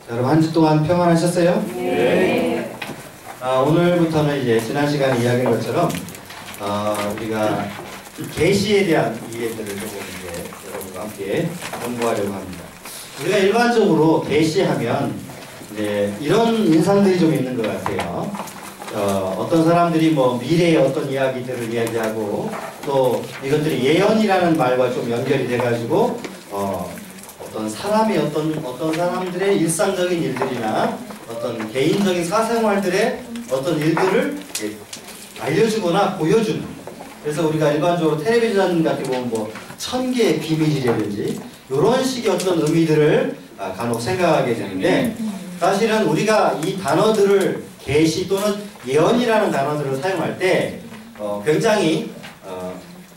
여러분 한 주 동안 평안하셨어요? 네. 오늘부터는 이제 지난 시간에 이야기한 것처럼 우리가 계시에 대한 이해들을 조금 이제 여러분과 함께 공부하려고 합니다. 우리가 일반적으로 계시하면 이제 이런 인상들이 좀 있는 것 같아요. 어떤 사람들이 뭐 미래의 어떤 이야기들을 이야기하고 또 이것들이 예언이라는 말과 좀 연결이 돼가지고 어떤 사람의 어떤 사람들의 일상적인 일들이나 어떤 개인적인 사생활들의 어떤 일들을 알려주거나 보여주는. 그래서 우리가 일반적으로 텔레비전 같은 거 보면 뭐 1000개의 비밀이라든지 이런 식의 어떤 의미들을 간혹 생각하게 되는데, 사실은 우리가 이 단어들을 계시 또는 예언이라는 단어들을 사용할 때 굉장히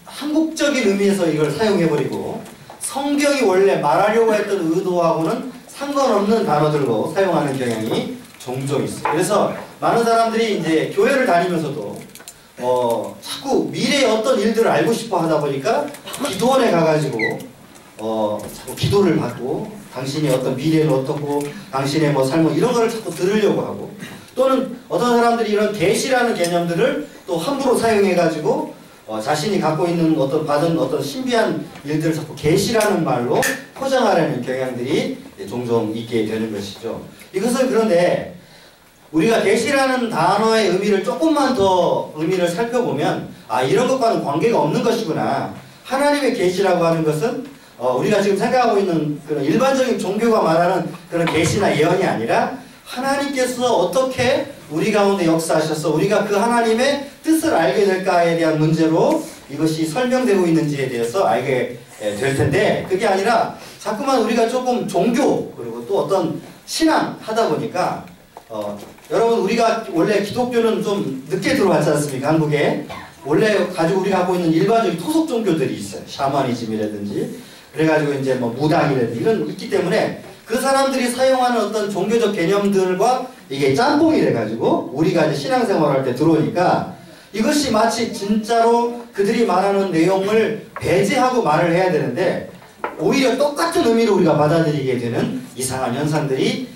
한국적인 의미에서 이걸 사용해버리고 성경이 원래 말하려고 했던 의도하고는 상관없는 단어들로 사용하는 경향이 종종 있어요. 그래서 많은 사람들이 이제 교회를 다니면서도 자꾸 미래의 어떤 일들을 알고 싶어 하다 보니까 기도원에 가가지고 자꾸 기도를 받고 당신의 어떤 미래는 어떻고 당신의 뭐 삶은 이런 거를 자꾸 들으려고 하고, 또는 어떤 사람들이 이런 계시라는 개념들을 또 함부로 사용해가지고 자신이 갖고 있는 받은 어떤 신비한 일들을 자꾸 계시라는 말로 포장하려는 경향들이 종종 있게 되는 것이죠. 이것은 그런데 우리가 계시라는 단어의 의미를 조금만 더 의미를 살펴보면 이런 것과는 관계가 없는 것이구나. 하나님의 계시라고 하는 것은 우리가 지금 생각하고 있는 그런 일반적인 종교가 말하는 그런 계시나 예언이 아니라 하나님께서 어떻게 우리 가운데 역사하셔서 우리가 그 하나님의 뜻을 알게 될까에 대한 문제로 이것이 설명되고 있는지에 대해서 알게 될 텐데, 그게 아니라 자꾸만 우리가 조금 종교 그리고 또 어떤 신앙 하다 보니까 여러분, 우리가 원래 기독교는 좀 늦게 들어왔지 않습니까? 한국에 원래 우리가 갖고 있는 일반적인 토속 종교들이 있어요. 샤머니즘이라든지 그래가지고 이제 뭐 무당이라든지 이런 있기 때문에 그 사람들이 사용하는 어떤 종교적 개념들과 이게 짬뽕이 돼가지고 우리가 이제 신앙생활할 때 들어오니까 이것이 마치 진짜로 그들이 말하는 내용을 배제하고 말을 해야 되는데 오히려 똑같은 의미로 우리가 받아들이게 되는 이상한 현상들이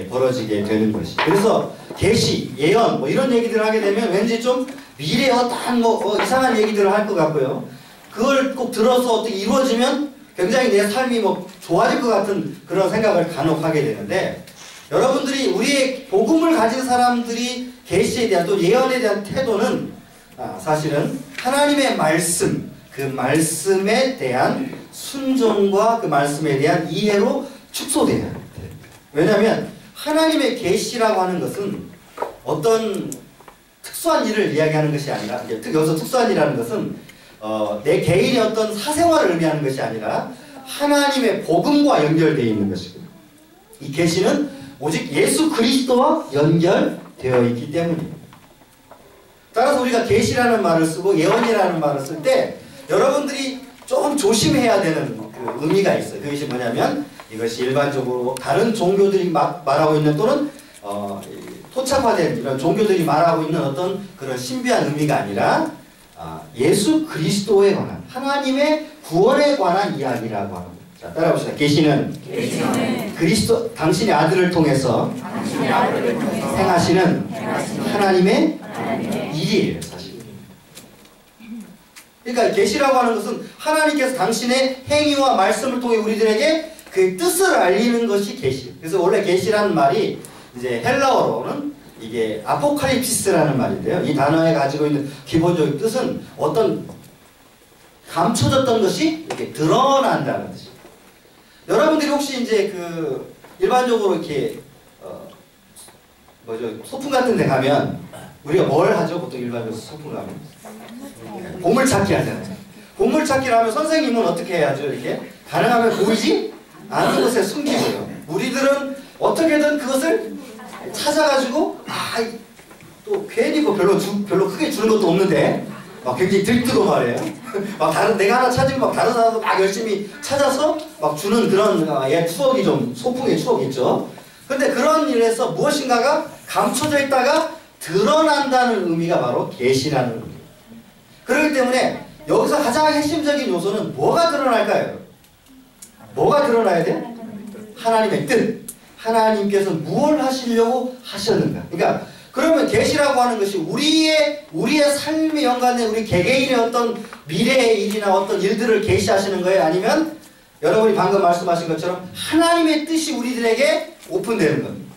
벌어지게 되는 것이. 그래서 계시, 예언 뭐 이런 얘기들을 하게 되면 왠지 좀 미래의 어떤 이상한 얘기들을 할 것 같고요. 그걸 꼭 들어서 어떻게 이루어지면 굉장히 내 삶이 뭐 좋아질 것 같은 그런 생각을 간혹 하게 되는데, 여러분들이 우리의 복음을 가진 사람들이 계시에 대한 또 예언에 대한 태도는 사실은 하나님의 말씀, 그 말씀에 대한 순종과 그 말씀에 대한 이해로 축소돼야 돼요. 왜냐하면 하나님의 계시라고 하는 것은 어떤 특수한 일을 이야기하는 것이 아니라, 여기서 특수한 일이라는 것은 내 개인의 어떤 사생활을 의미하는 것이 아니라 하나님의 복음과 연결되어 있는 것이고, 이 계시는 오직 예수 그리스도와 연결되어 있기 때문입니다. 따라서 우리가 계시라는 말을 쓰고 예언이라는 말을 쓸 때 여러분들이 조금 조심해야 되는 그 의미가 있어요. 그것이 뭐냐면 이것이 일반적으로 다른 종교들이 말하고 있는 또는 토착화된 이런 종교들이 말하고 있는 어떤 그런 신비한 의미가 아니라 예수 그리스도에 관한, 하나님의 구원에 관한 이야기라고 합니다. 자, 따라봅시다. 계시는 그리스도, 당신의 아들을 통해서 행하시는 하나님의 일이에요, 사실. 그러니까 계시라고 하는 것은 하나님께서 당신의 행위와 말씀을 통해 우리들에게 그 뜻을 알리는 것이 계시. 그래서 원래 계시라는 말이 이제 헬라어로는 이게 아포칼립시스라는 말인데요. 이 단어에 가지고 있는 기본적인 뜻은 어떤 감춰졌던 것이 이렇게 드러난다는 뜻이에요. 여러분들이 혹시 이제 그 일반적으로 이렇게 소풍 같은 데 가면 우리가 뭘 하죠? 보통 일반적으로 소풍 가면 보물찾기 하잖아요. 보물찾기를 하면 선생님은 어떻게 해야죠? 이렇게 가능하면 보이지 않은 곳에 숨기고요. 우리들은 어떻게든 그것을 찾아가지고 또 괜히 뭐 별로 크게 주는 것도 없는데 막 굉장히 들뜨고 말이에요. 막 내가 하나 찾으면 막 다른 사람도 막 열심히 찾아서 막 주는 그런 추억이 좀 소풍의 추억이 있죠. 근데 그런 일에서 무엇인가가 감춰져 있다가 드러난다는 의미가 바로 계시라는 의미예요. 그렇기 때문에 여기서 가장 핵심적인 요소는 뭐가 드러날까요? 뭐가 드러나야 돼? 하나님의 뜻. 하나님께서 무엇을 하시려고 하셨는가. 그러니까 그러면 계시라고 하는 것이 우리의 삶에 연관된 우리 개개인의 어떤 미래의 일이나 어떤 일들을 계시하시는 거예요? 아니면 여러분이 방금 말씀하신 것처럼 하나님의 뜻이 우리들에게 오픈되는 겁니다.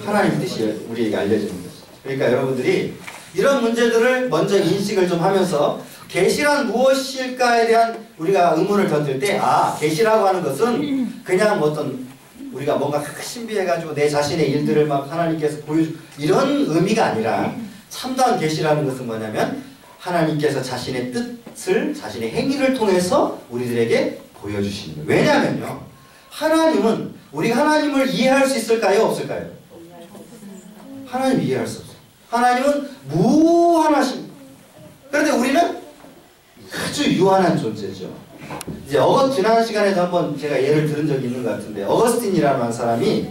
하나님의 뜻이 우리에게 알려지는 거죠. 그러니까 여러분들이 이런 문제들을 먼저 인식을 좀 하면서 계시란 무엇일까에 대한 우리가 의문을 던질 때, 계시라고 하는 것은 그냥 어떤 우리가 뭔가 신비해가지고 내 자신의 일들을 막 하나님께서 보여주 이런 의미가 아니라, 참다운 계시라는 것은 뭐냐면 하나님께서 자신의 뜻을, 자신의 행위를 통해서 우리들에게 보여주시는 거예요. 왜냐면요, 하나님은, 우리가 하나님을 이해할 수 있을까요? 없을까요? 하나님 이해할 수 없어요. 하나님은 무한하십니다. 그런데 우리는 아주 유한한 존재죠. 이제 지난 시간에도 한번 제가 예를 들은 적이 있는 것 같은데, 어거스틴이라는 사람이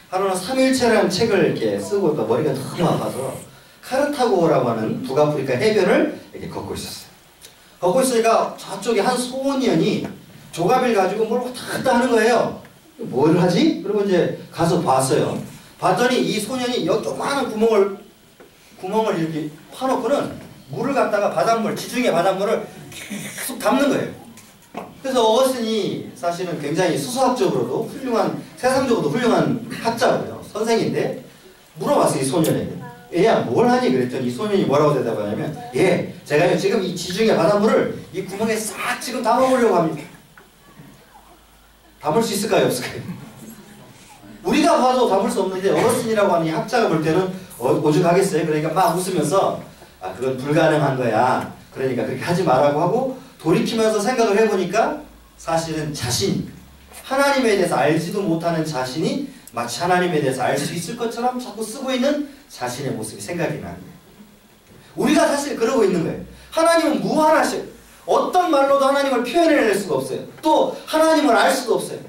하루는 삼일체라는 책을 이렇게 쓰고 있다 머리가 너무 아파서 카르타고라고 하는 북아프리카 해변을 이렇게 걷고 있었어요. 걷고 있으니까 저쪽에 한 소년이 조가비를 가지고 뭘 왔다 갔다 하는 거예요. 뭘 하지? 그리고 이제 가서 봤어요. 봤더니 이 소년이 여기 조그마한 구멍을 이렇게 파놓고는 물을 갖다가 바닷물, 지중해 바닷물을 계속 담는 거예요. 그래서 어거스틴이 사실은 굉장히 수사학적으로도 훌륭한, 세상적으로도 훌륭한 학자고요. 선생인데 물어봤어요, 이 소년에게. 얘야, 뭘 하니? 그랬더니 이 소년이 뭐라고 대답하냐면, 제가요 지금 이 지중해 바닷물을 이 구멍에 싹 지금 담아보려고 합니다. 담을 수 있을까요? 없을까요? 우리가 봐도 담을 수 없는데 어거스틴이라고 하는 이 학자가 볼 때는 오죽하겠어요. 그러니까 막 웃으면서 그건 불가능한 거야. 그러니까 그렇게 하지 말라고 하고, 돌이키면서 생각을 해보니까 사실은 하나님에 대해서 알지도 못하는 자신이 마치 하나님에 대해서 알 수 있을 것처럼 자꾸 쓰고 있는 자신의 모습이 생각이 나는 거예요. 우리가 사실 그러고 있는 거예요. 하나님은 무한하셔요. 어떤 말로도 하나님을 표현해낼 수가 없어요. 또 하나님을 알 수도 없어요.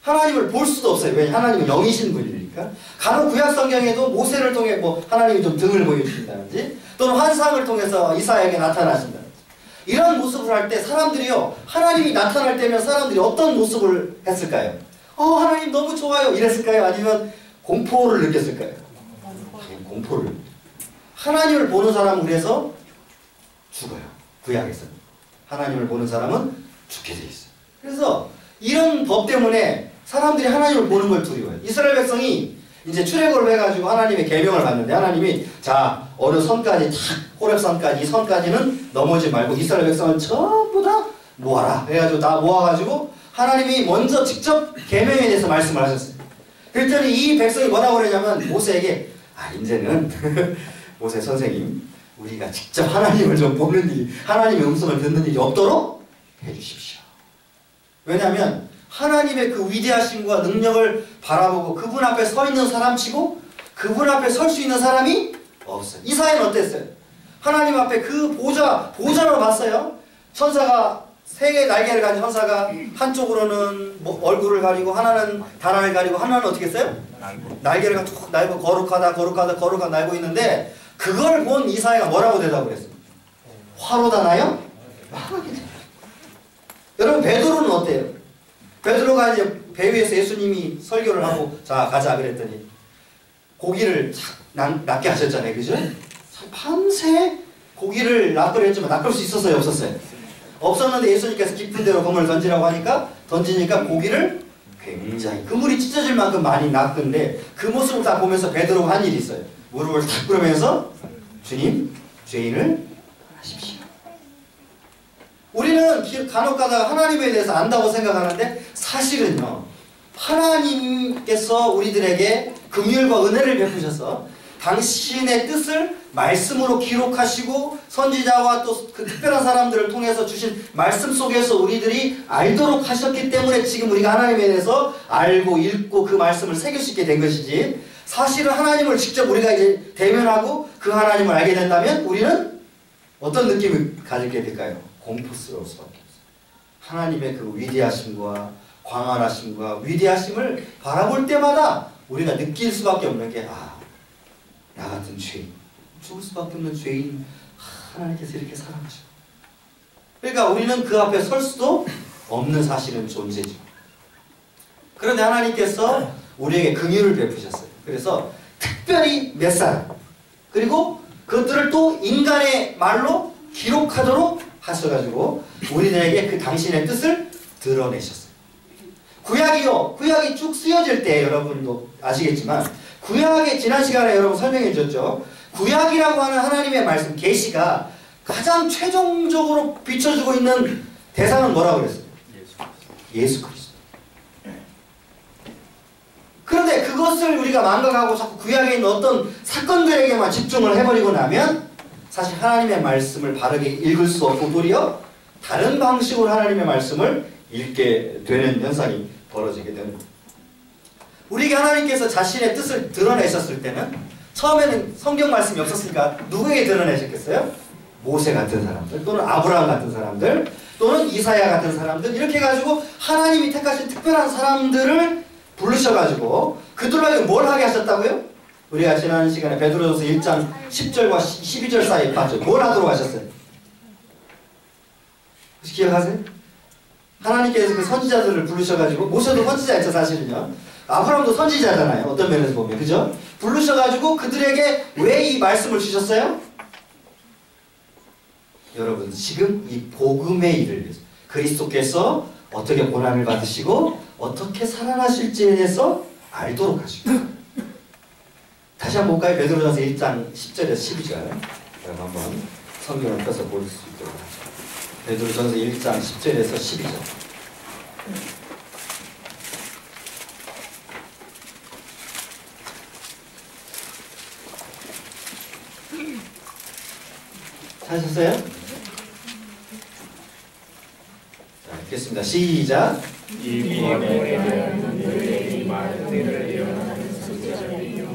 하나님을 볼 수도 없어요. 왜냐하면 하나님은 영이신 분이니까. 간혹 구약 성경에도 모세를 통해 하나님이 좀 등을 보여주신다든지, 또는 환상을 통해서 이사야에게 나타나신다든지, 이런 모습을 할 때 사람들이요, 하나님이 나타날 때면 사람들이 어떤 모습을 했을까요? 하나님 너무 좋아요 이랬을까요? 아니면 공포를 느꼈을까요? 공포를. 하나님을 보는 사람은 그래서 죽어요. 구약에서는 하나님을 보는 사람은 죽게 돼 있어요. 그래서 이런 법 때문에 사람들이 하나님을 보는 걸 두려워해요. 이스라엘 백성이 이제 출애굽을 해가지고 하나님의 계명을 받는데, 하나님이 어느 선까지 호렙산까지, 이 선까지는 넘어지 말고 이스라엘 백성을 전부 다 모아라. 그래가지고 다 모아가지고 하나님이 먼저 직접 계명에 대해서 말씀을 하셨어요. 그랬더니 이 백성이 뭐라고 그러냐면 모세에게, 이제는 모세 선생님, 우리가 직접 하나님을 좀 보는 일이, 하나님의 음성을 듣는 일이 없도록 해주십시오. 왜냐하면 하나님의 그 위대하심과 능력을 바라보고 그분 앞에 서 있는 사람치고 그분 앞에 설 수 있는 사람이 없어요. 이사야는 어땠어요? 하나님 앞에 그 보좌로 봤어요. 천사가 세 개의 날개를 가진 천사가 한쪽으로는 얼굴을 가리고, 하나는 다리를 가리고, 하나는 어떻게 했어요? 날개를 툭 날고 거룩하다 날고 있는데, 그걸 본 이사야가 뭐라고 대답을 했어요? 화로다 나요? 여러분, 베드로는 어때요? 베드로가 이제 배 위에서 예수님이 설교를 하고 가자 그랬더니 고기를 낚게 하셨잖아요. 그죠? 밤새 고기를 낚으려 했지만 낚을 수 있었어요? 없었어요? 없었는데 예수님께서 깊은 데로 그물을 던지라고 하니까 던지니까 고기를 굉장히 그물이 찢어질 만큼 많이 낚은데, 그 모습을 딱 보면서 베드로가 한 일이 있어요. 무릎을 탁 꿇으면서 주님, 죄인을 하십시오. 우리는 간혹 가다가 하나님에 대해서 안다고 생각하는데, 사실은요, 하나님께서 우리들에게 긍휼과 은혜를 베푸셔서 당신의 뜻을 말씀으로 기록하시고 선지자와 또 그 특별한 사람들을 통해서 주신 말씀 속에서 우리들이 알도록 하셨기 때문에 지금 우리가 하나님에 대해서 알고 읽고 그 말씀을 새길 수 있게 된 것이지, 사실은 하나님을 직접 우리가 이제 대면하고 그 하나님을 알게 된다면 우리는 어떤 느낌을 가지게 될까요? 공포스러울 수밖에 없어요. 하나님의 그 위대하심과 광활하심과 위대하심을 바라볼 때마다 우리가 느낄 수밖에 없는 게, 나 같은 죄인, 죽을 수밖에 없는 죄인, 하나님께서 이렇게 사랑하셔. 그러니까 우리는 그 앞에 설 수도 없는 사실은 존재죠. 그런데 하나님께서 우리에게 긍휼을 베푸셨어요. 그래서 특별히 몇 사람 그리고 그것들을 또 인간의 말로 기록하도록 하셔가지고 우리들에게 그 당신의 뜻을 드러내셨어요. 구약이요. 구약이 쭉 쓰여질 때 여러분도 아시겠지만 구약의 지난 시간에 여러분 설명해 주셨죠. 구약이라고 하는 하나님의 말씀 계시가 가장 최종적으로 비춰주고 있는 대상은 뭐라고 그랬어요? 예수 그리스도. 그런데 그것을 우리가 망각하고 자꾸 구약에 있는 어떤 사건들에게만 집중을 해버리고 나면 사실 하나님의 말씀을 바르게 읽을 수 없고 도리어 다른 방식으로 하나님의 말씀을 읽게 되는 현상이 벌어지게 됩니다. 우리에게 하나님께서 자신의 뜻을 드러내셨을 때는 처음에는 성경 말씀이 없었으니까 누구에게 드러내셨겠어요? 모세 같은 사람들 또는 아브라함 같은 사람들 또는 이사야 같은 사람들 이렇게 해가지고 하나님이 택하신 특별한 사람들을 부르셔가지고 그들에게 뭘 하게 하셨다고요? 우리가 지난 시간에 베드로전서 1장 10절과 12절 사이에 봤죠. 뭘 하도록 하셨어요? 혹시 기억하세요? 하나님께서 그 선지자들을 부르셔가지고 모세도 선지자였죠 사실은요. 아브라함도 선지자잖아요. 어떤 면에서 보면 그죠? 부르셔가지고 그들에게 왜 이 말씀을 주셨어요? 여러분 지금 이 복음의 일을 위해서 그리스도께서 어떻게 고난을 받으시고 어떻게 살아나실지에 대해서 알도록 하시고 다시 한번 볼까요? 베드로전서 1장 10절에서 12절 여러분 한번 성경을 펴서 볼 수 있도록 하죠. 베드로전서 1장 10절에서 12절 찾으셨어요? 자, 읽겠습니다. 시작.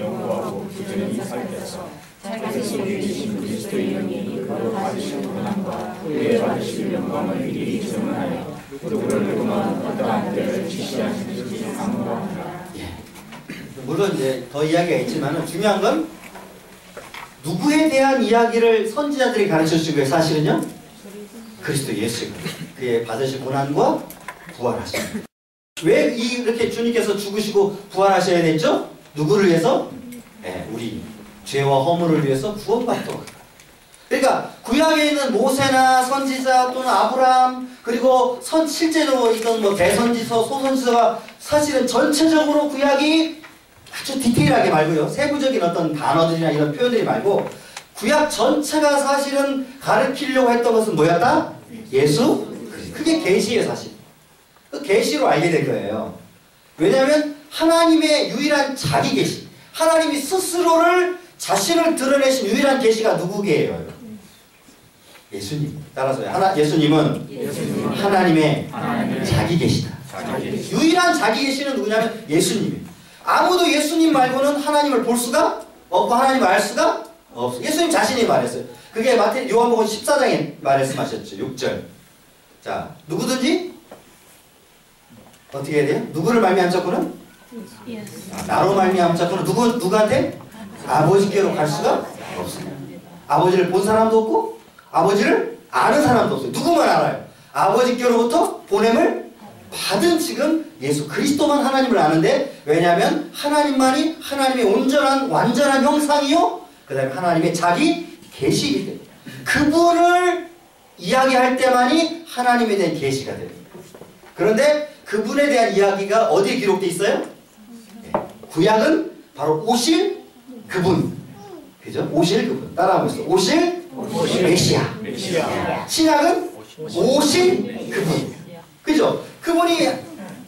영구하고 부지런히 살펴서 자기 속에 계신 그리스도의 영이 그로 받으신 고난과 그에 받으실 영광을 미리 증언하여 누구를 누구만 어떠한 때를 지시하시는지 간구하노라. 물론 이제 더 이야기가 있지만 중요한 건 누구에 대한 이야기를 선지자들이 가르쳐주기 위해 사실은요? 그리스도 예수 그의 받으실 고난과 부활하심. 왜 이렇게 주님께서 죽으시고 부활하셔야 됐죠? 누구를 위해서? 네, 우리 죄와 허물을 위해서 구원받도록. 그러니까 구약에 있는 모세나 선지자 또는 아브라함 그리고 실제로 있던 뭐 대선지서, 소선지서가 사실은 전체적으로 구약이 아주 디테일하게 말고요. 세부적인 어떤 단어들이나 이런 표현들이 말고 구약 전체가 사실은 가르치려고 했던 것은 뭐였다? 예수? 그게 계시예요 사실. 그 계시로 알게 된 거예요. 왜냐하면 하나님의 유일한 자기 계시, 하나님이 스스로를 자신을 드러내신 유일한 계시가 누구게요? 예수님. 따라서요. 예수님은 하나님의 자기 계시다. 유일한 자기 계시는 누구냐면 예수님이에요. 아무도 예수님 말고는 하나님을 볼 수가 없고 하나님을 알 수가 없어요. 예수님 자신이 말했어요. 그게 요한복음 14장에 말씀하셨죠. 6절. 자, 누구든지 어떻게 해야 돼요? 누구를 말미암 자꾸는? 나로 말미암 자꾸는 누구한테? 아버지께로 갈 수가 없습니다. 아버지를 본 사람도 없고 아버지를 아는 사람도 없어요. 누구만 알아요? 아버지께로부터 보냄을 받은 지금 예수 그리스도만 하나님을 아는데 왜냐하면 하나님만이 하나님의 온전한 완전한 형상이요 그 다음에 하나님의 자기 계시이기 때문에 그분을 이야기할 때만이 하나님에 대한 계시가 됩니다. 그런데 그분에 대한 이야기가 어디에 기록되어 있어요? 네. 구약은 바로 오실 그분 그죠? 오실 그분 따라하고 있어요. 오실 메시아. 신약은 오실 그분 그죠? 그분이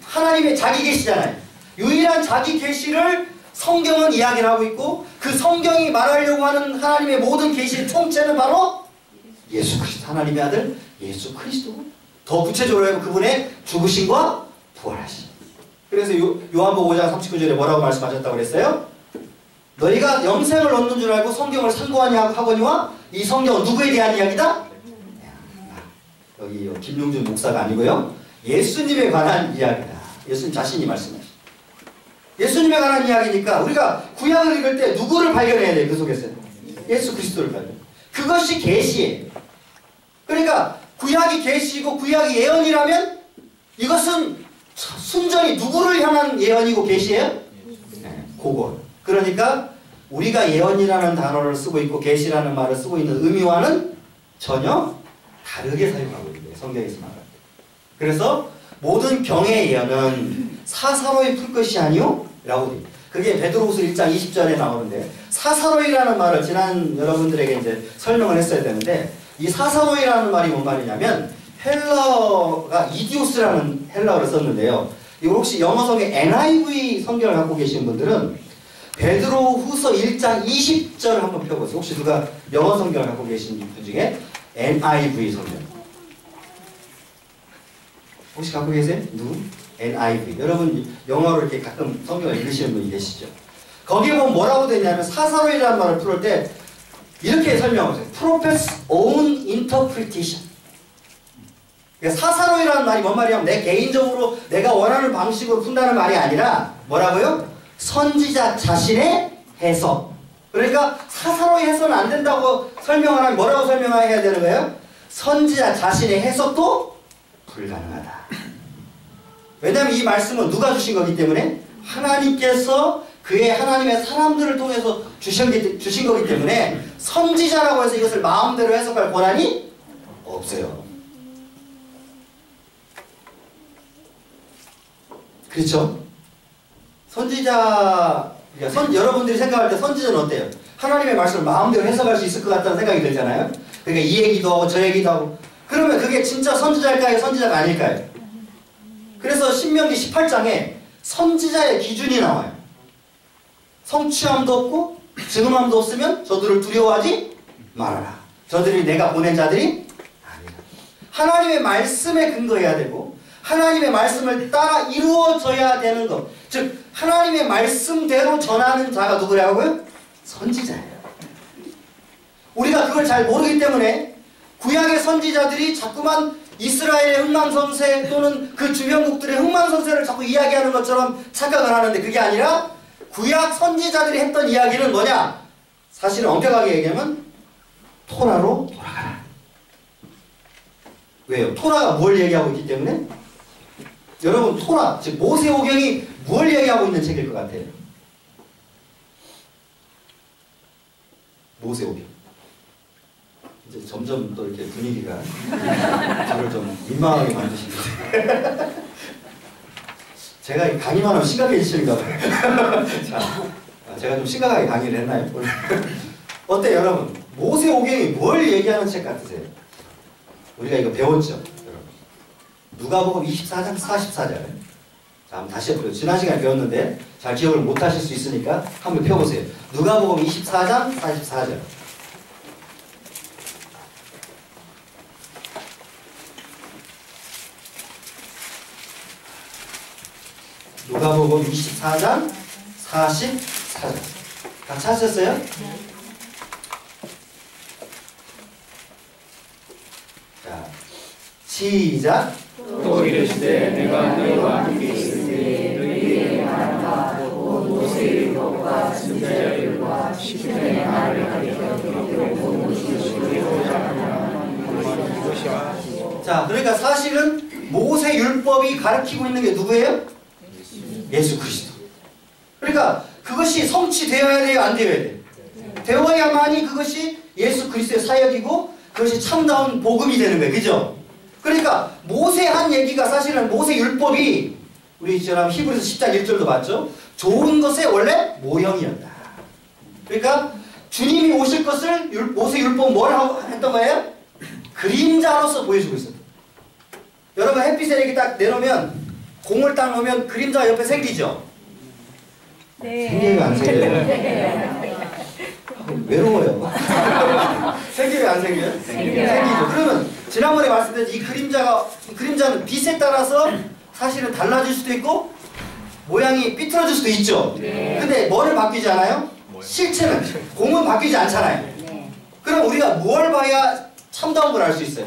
하나님의 자기 계시잖아요. 유일한 자기 계시를 성경은 이야기를 하고 있고 그 성경이 말하려고 하는 하나님의 모든 계시의 통째는 바로 예수 그리스도 하나님의 아들 예수 그리스도. 더 구체적으로 하면 그분의 죽으심과 부활하심. 그래서 요한복음 5장 39절에 뭐라고 말씀하셨다고 그랬어요? 너희가 영생을 얻는 줄 알고 성경을 상고하거니와 이 성경은 누구에 대한 이야기다? 여기 김용준 목사가 아니고요. 예수님에 관한 이야기다. 예수님 자신이 말씀하시죠. 예수님에 관한 이야기니까 우리가 구약을 읽을 때 누구를 발견해야 돼요? 그 속에서 예수 그리스도를 발견해요. 그것이 계시예요. 그러니까 구약이 계시고 구약이 예언이라면 이것은 순전히 누구를 향한 예언이고 계시예요? 그거. 그러니까 우리가 예언이라는 단어를 쓰고 있고 계시라는 말을 쓰고 있는 의미와는 전혀 다르게 사용하고 있는 성경에서 말할 때. 그래서 모든 경의 예언은 사사로이 풀 것이 아니요? 라고 돼. 그게 베드로후서 1장 20절에 나오는데 사사로이라는 말을 지난 여러분들에게 이제 설명을 했어야 되는데 이 사사로이라는 말이 뭔 말이냐면 헬라어가 이디오스라는 헬라어를 썼는데요. 이거 혹시 영어성의 NIV 성경을 갖고 계신 분들은 베드로후서 1장 20절 한번 펴보세요. 혹시 누가 영어 성경을 갖고 계신 분 중에 NIV 성경 혹시 갖고 계세요? 누구? NIV. 여러분 영어로 이렇게 가끔 성경을 읽으시는 분이 계시죠? 거기에 보면 뭐라고 되냐면 사사로이라는 말을 풀을 때 이렇게 설명하세요. Prophet's own interpretation. 그러니까 사사로이라는 말이 뭔 말이냐면 내 개인적으로 내가 원하는 방식으로 푼다는 말이 아니라 뭐라고요? 선지자 자신의 해석. 그러니까 사사로이 해석은 안 된다고 설명을 하면 뭐라고 설명해야 되는 거예요? 선지자 자신의 해석도 불가능하다. 왜냐하면 이 말씀은 누가 주신 거기 때문에 하나님께서 그의 하나님의 사람들을 통해서 주신 거기 때문에 선지자라고 해서 이것을 마음대로 해석할 권한이 없어요. 그렇죠? 여러분들이 생각할 때 선지자는 어때요? 하나님의 말씀을 마음대로 해석할 수 있을 것 같다는 생각이 들잖아요. 그러니까 이 얘기도 하고 저 얘기도 하고. 그러면 그게 진짜 선지자일까요? 선지자가 아닐까요? 그래서 신명기 18장에 선지자의 기준이 나와요. 성취함도 없고 증언함도 없으면 저들을 두려워하지 말아라. 저들이 내가 보낸 자들이 아니라. 하나님의 말씀에 근거해야 되고 하나님의 말씀을 따라 이루어져야 되는 것. 즉 하나님의 말씀대로 전하는 자가 누구라고요? 선지자예요. 우리가 그걸 잘 모르기 때문에 구약의 선지자들이 자꾸만 이스라엘의 흥망성쇠 또는 그 주변국들의 흥망성쇠를 자꾸 이야기하는 것처럼 착각을 하는데 그게 아니라 구약 선지자들이 했던 이야기는 뭐냐? 사실은 엄격하게 얘기하면 토라로 돌아가라. 왜요? 토라가 뭘 얘기하고 있기 때문에? 여러분 토라, 즉 모세오경이 뭘 얘기하고 있는 책일 것 같아요? 모세오경. 이제 점점 또 이렇게 분위기가 저를 좀 민망하게 만드시는데 제가 강의만 하면 심각해지시는가 봐요. 자, 제가 좀 심각하게 강의를 했나요? 어때요 여러분? 모세오경이 뭘 얘기하는 책 같으세요? 우리가 이거 배웠죠? 여러분. 누가복음 24장 44절. 자, 한번 다시 해볼게요. 지난 시간에 배웠는데 잘 기억을 못 하실 수 있으니까 한번 펴보세요. 누가복음 24장 44절. 누가복음 24장 44절. 다 찾으셨어요? 자, 시작. 또 이르시되 내가 너희와 함께 있을 때에 너희에게 말한 바 곧 모세의 율법과 선지자의 율법과 시편의 말을 가리켜 기록되고 자, 그러니까 사실은 모세 율법이 가르치고 있는 게 누구예요? 예수 그리스도. 그러니까 그것이 성취되어야 돼요, 안 되어야 돼요? 되어야만이 그것이 예수 그리스도의 사역이고 그것이 참다운 복음이 되는 거예요, 그죠? 그러니까 모세 한 얘기가 사실은 모세 율법이 우리 지금 히브리서 10장 1절도 봤죠? 좋은 것의 원래 모형이었다. 그러니까 주님이 오실 것을 모세 율법은 뭘 했던 거예요? 그림자로서 보여주고 있었다. 여러분 햇빛에 이렇게 딱 내놓으면 공을 딱 놓으면 그림자 옆에 생기죠? 네. 생겨요, 안 생겨요? 외로워요. 생겨요, 안 생겨요? 생기죠. 그러면 지난번에 말씀드린 이 그림자는 빛에 따라서 사실은 달라질 수도 있고 모양이 삐뚤어질 수도 있죠. 네. 근데 뭐를 바뀌지 않아요? 실체는 공은 바뀌지 않잖아요. 네. 그럼 우리가 뭘 봐야 참다운 걸 알 수 있어요?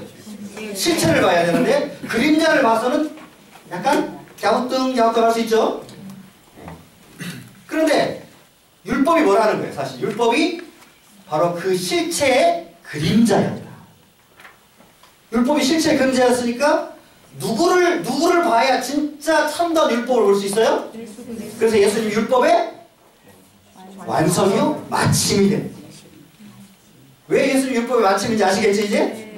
실체를 봐야 되는데 그림자를 봐서는 약간 갸우뚱갸우뚱할 수 있죠. 그런데 율법이 뭐라는 거예요? 사실 율법이 바로 그 실체의 그림자였다. 율법이 실체의 그림자였으니까 누구를 봐야 진짜 참다운 율법을 볼 수 있어요? 그래서 예수님 율법의 완성이요? 마침이 됩니다. 왜 예수님 율법의 마침인지 아시겠지 이제?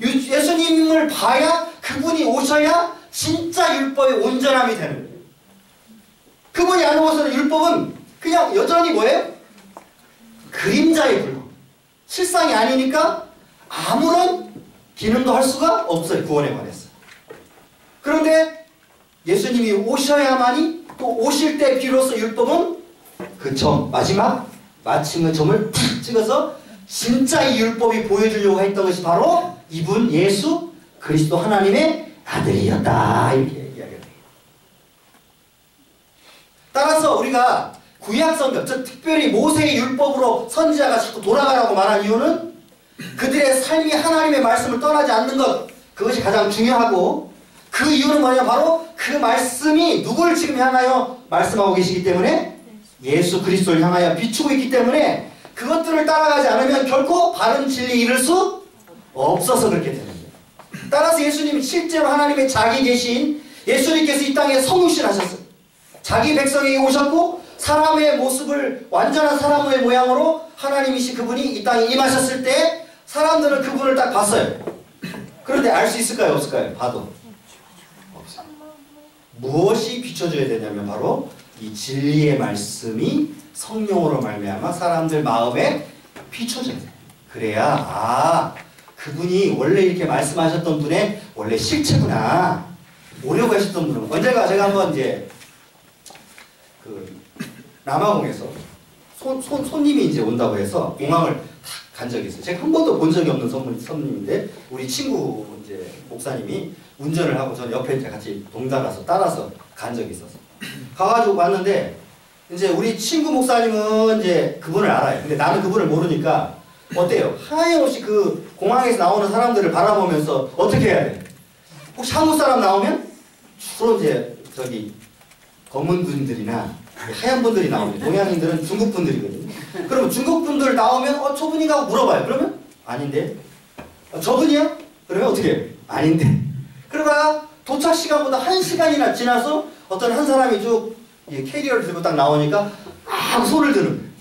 예수님을 봐야 그분이 오셔야 진짜 율법의 온전함이 되는 거예요. 그분이 안 오셔서 율법은 그냥 여전히 뭐예요? 그림자에 불과. 실상이 아니니까 아무런 기능도 할 수가 없어요. 구원에 관해서. 그런데 예수님이 오셔야만이 또 오실 때 비로소 율법은 그 점, 마지막 마침의 점을 탁 찍어서 진짜 이 율법이 보여주려고 했던 것이 바로 이분 예수 그리스도 하나님의 아들이었다. 이렇게 이야기를 해요. 따라서 우리가 구약 성경, 즉 특별히 모세의 율법으로 선지자가 자꾸 돌아가라고 말한 이유는 그들의 삶이 하나님의 말씀을 떠나지 않는 것, 그것이 가장 중요하고, 그 이유는 뭐냐, 바로 그 말씀이 누굴 지금 향하여 말씀하고 계시기 때문에 예수 그리스도를 향하여 비추고 있기 때문에 그것들을 따라가지 않으면 결코 바른 진리에 이를 수 없어서 그렇게 되는 거예요. 따라서 예수님이 실제로 하나님의 자기 계신 예수님께서 이 땅에 성육신하셨어요. 자기 백성에게 오셨고 사람의 모습을 완전한 사람의 모양으로 하나님이신 그분이 이 땅에 임하셨을 때 사람들은 그분을 딱 봤어요. 그런데 알 수 있을까요? 없을까요? 봐도 없어요. 무엇이 비춰줘야 되냐면 바로 이 진리의 말씀이 성령으로 말미암아 사람들 마음에 비춰져야 돼요. 그래야 그분이 원래 이렇게 말씀하셨던 분의 원래 실체구나. 오려고 하셨던 분은 언젠가 제가 한번 이제 그 남아공에서 손님이 이제 온다고 해서 공항을 탁 간 적이 있어요. 제가 한 번도 본 적이 없는 손님인데 우리 친구 이제 목사님이 운전을 하고 저는 옆에 이제 같이 동달아서 따라서 간 적이 있었어요. 가가지고 왔는데 이제 우리 친구 목사님은 이제 그분을 알아요. 근데 나는 그분을 모르니까 어때요? 하염없이 그 공항에서 나오는 사람들을 바라보면서 어떻게 해야 돼? 혹시 한국 사람 나오면 주로 이제 저기 검은 분들이나 하얀 분들이 나오는데 동양인들은 중국 분들이거든요. 그러면 중국 분들 나오면 저분인가 하고 물어봐요. 그러면 아닌데. 저분이야? 그러면 어떻게 해요? 아닌데. 그러다가 도착 시간보다 1시간이나 지나서 어떤 한 사람이 쭉 캐리어를 들고 딱 나오니까 막 손을 드는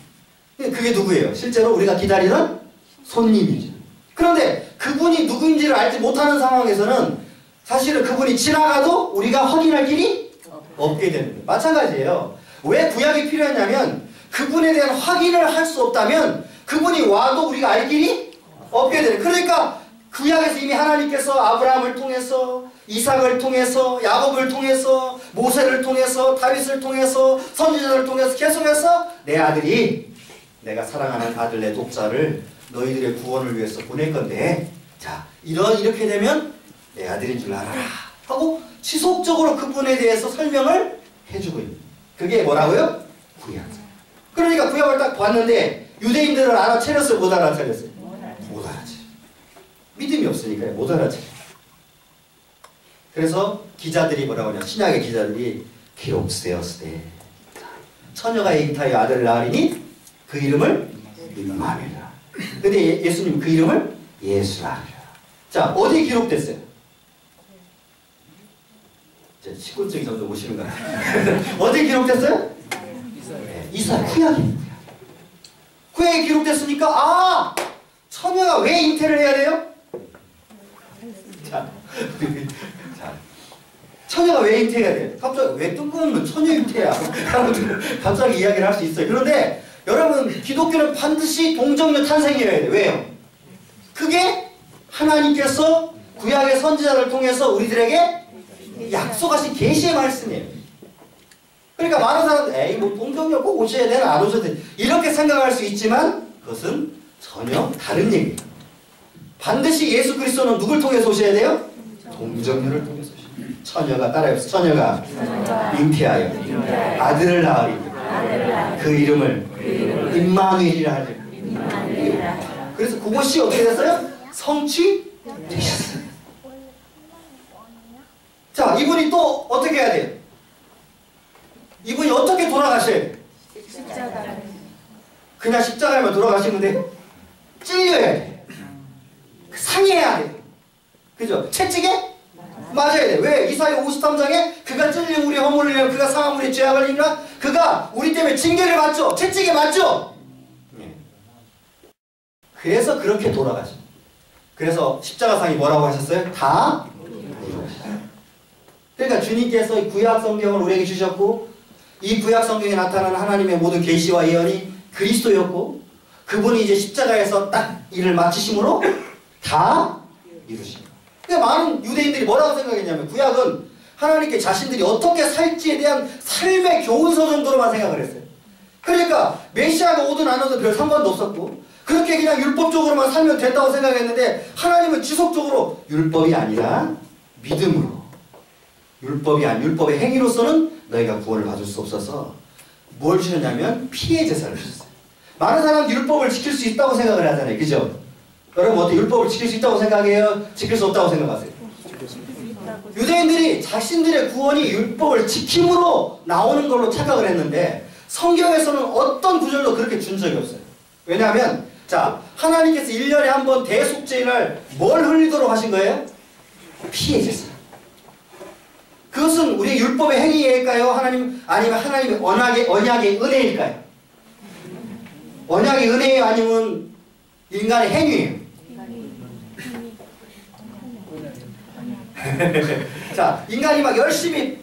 거예요. 그게 누구예요? 실제로 우리가 기다리는 손님이죠. 그런데 그분이 누구인지를 알지 못하는 상황에서는 사실은 그분이 지나가도 우리가 확인할 길이 없게 되는 거예요. 마찬가지예요. 왜 구약이 필요했냐면 그분에 대한 확인을 할 수 없다면 그분이 와도 우리가 알 길이 없게 되는 거예요. 그러니까 구약에서 이미 하나님께서 아브라함을 통해서 이삭을 통해서 야곱을 통해서 모세를 통해서 다윗을 통해서 선지자를 통해서 계속해서 내 아들이 내가 사랑하는 아들 내 독자를 너희들의 구원을 위해서 보낼 건데 자 이렇게 되면 내 아들인 줄 알아라 하고 지속적으로 그분에 대해서 설명을 해주고 있는 그게 뭐라고요? 구약. 그러니까 구약을 딱 봤는데 유대인들은 알아차렸어요? 못 알아차렸어요? 못 알아차렸어요. 믿음이 없으니까요. 못 알아차려요. 그래서 기자들이 뭐라고 하냐 신약의 기자들이 기록되었으되 처녀가 잉타하여 아들을 낳으리니 그 이름을 임마누엘이라. 근데 예수님 그 이름을 예수라 하리라. 자 어디 기록됐어요? 이제 시골증이 점점 오시는 것 같아요. 어디 기록됐어요? 이사야. 구약에 구약에 기록됐으니까 처녀가 왜 잉태를 해야 돼요? 자 처녀가 왜 잉태해야 돼? 갑자기 왜 뜬금없는 처녀 잉태야? 갑자기 이야기를 할 수 있어요. 그런데 여러분 기독교는 반드시 동정녀 탄생이어야 돼. 왜요? 그게 하나님께서 구약의 선지자를 통해서 우리들에게 약속하신 계시의 말씀이에요. 그러니까 많은 사람들 에이 뭐 동정녀 꼭 오셔야 되나 안 오셔야 되나 이렇게 생각할 수 있지만 그것은 전혀 다른 얘기예요. 반드시 예수 그리스도는 누굴 통해서 오셔야 돼요? 동정녀를 통해서 오셔야 돼요. 처녀가 따라해보세요. 처녀가 잉태하여 아들을 낳으리니 그 이름을 임마누엘이라 하리라. 그래서 그것이 어떻게 됐어요? 성취되셨어요. 자 이분이 또 어떻게 해야 돼요? 이분이 어떻게 돌아가셔야 돼요? 그냥 십자가에만 돌아가시면 돼요? 찔려야 돼요. 상해야 돼요. 그죠? 채찍에 맞아야 돼. 왜? 이사야 53장에 그가 찔린 우리 허물을 위하여 그가 상한 우리 죄악을 입으라. 그가 우리 때문에 징계를 받죠. 채찍에 맞죠. 그래서 그렇게 돌아가죠. 그래서 십자가상이 뭐라고 하셨어요? 다 이루어졌어요. 그러니까 주님께서 이 구약 성경을 우리에게 주셨고 이 구약 성경에 나타나는 하나님의 모든 계시와 예언이 그리스도였고 그분이 이제 십자가에서 딱 일을 마치심으로 다 이루신 거예요. 그러니까 많은 유대인들이 뭐라고 생각했냐면 구약은 하나님께 자신들이 어떻게 살지에 대한 삶의 교훈서 정도로만 생각을 했어요. 그러니까 메시아가 오든 안 오든 별 상관도 없었고 그렇게 그냥 율법적으로만 살면 된다고 생각했는데 하나님은 지속적으로 율법이 아니라 믿음으로 율법의 행위로서는 너희가 구원을 받을 수 없어서 뭘 주셨냐면 피해 제사를 주셨어요. 많은 사람들이 율법을 지킬 수 있다고 생각을 하잖아요. 그죠? 여러분 어때? 율법을 지킬 수 있다고 생각해요? 지킬 수 없다고 생각하세요? 유대인들이 자신들의 구원이 율법을 지킴으로 나오는 걸로 착각을 했는데 성경에서는 어떤 구절도 그렇게 준 적이 없어요. 왜냐하면 자 하나님께서 1년에 한 번 대속죄의 날 뭘 흘리도록 하신 거예요? 피해 제사. 그것은 우리의 율법의 행위일까요? 아니면 하나님의 언약의 은혜일까요? 언약의 은혜예요? 아니면 인간의 행위예요? 자, 인간이 막 열심히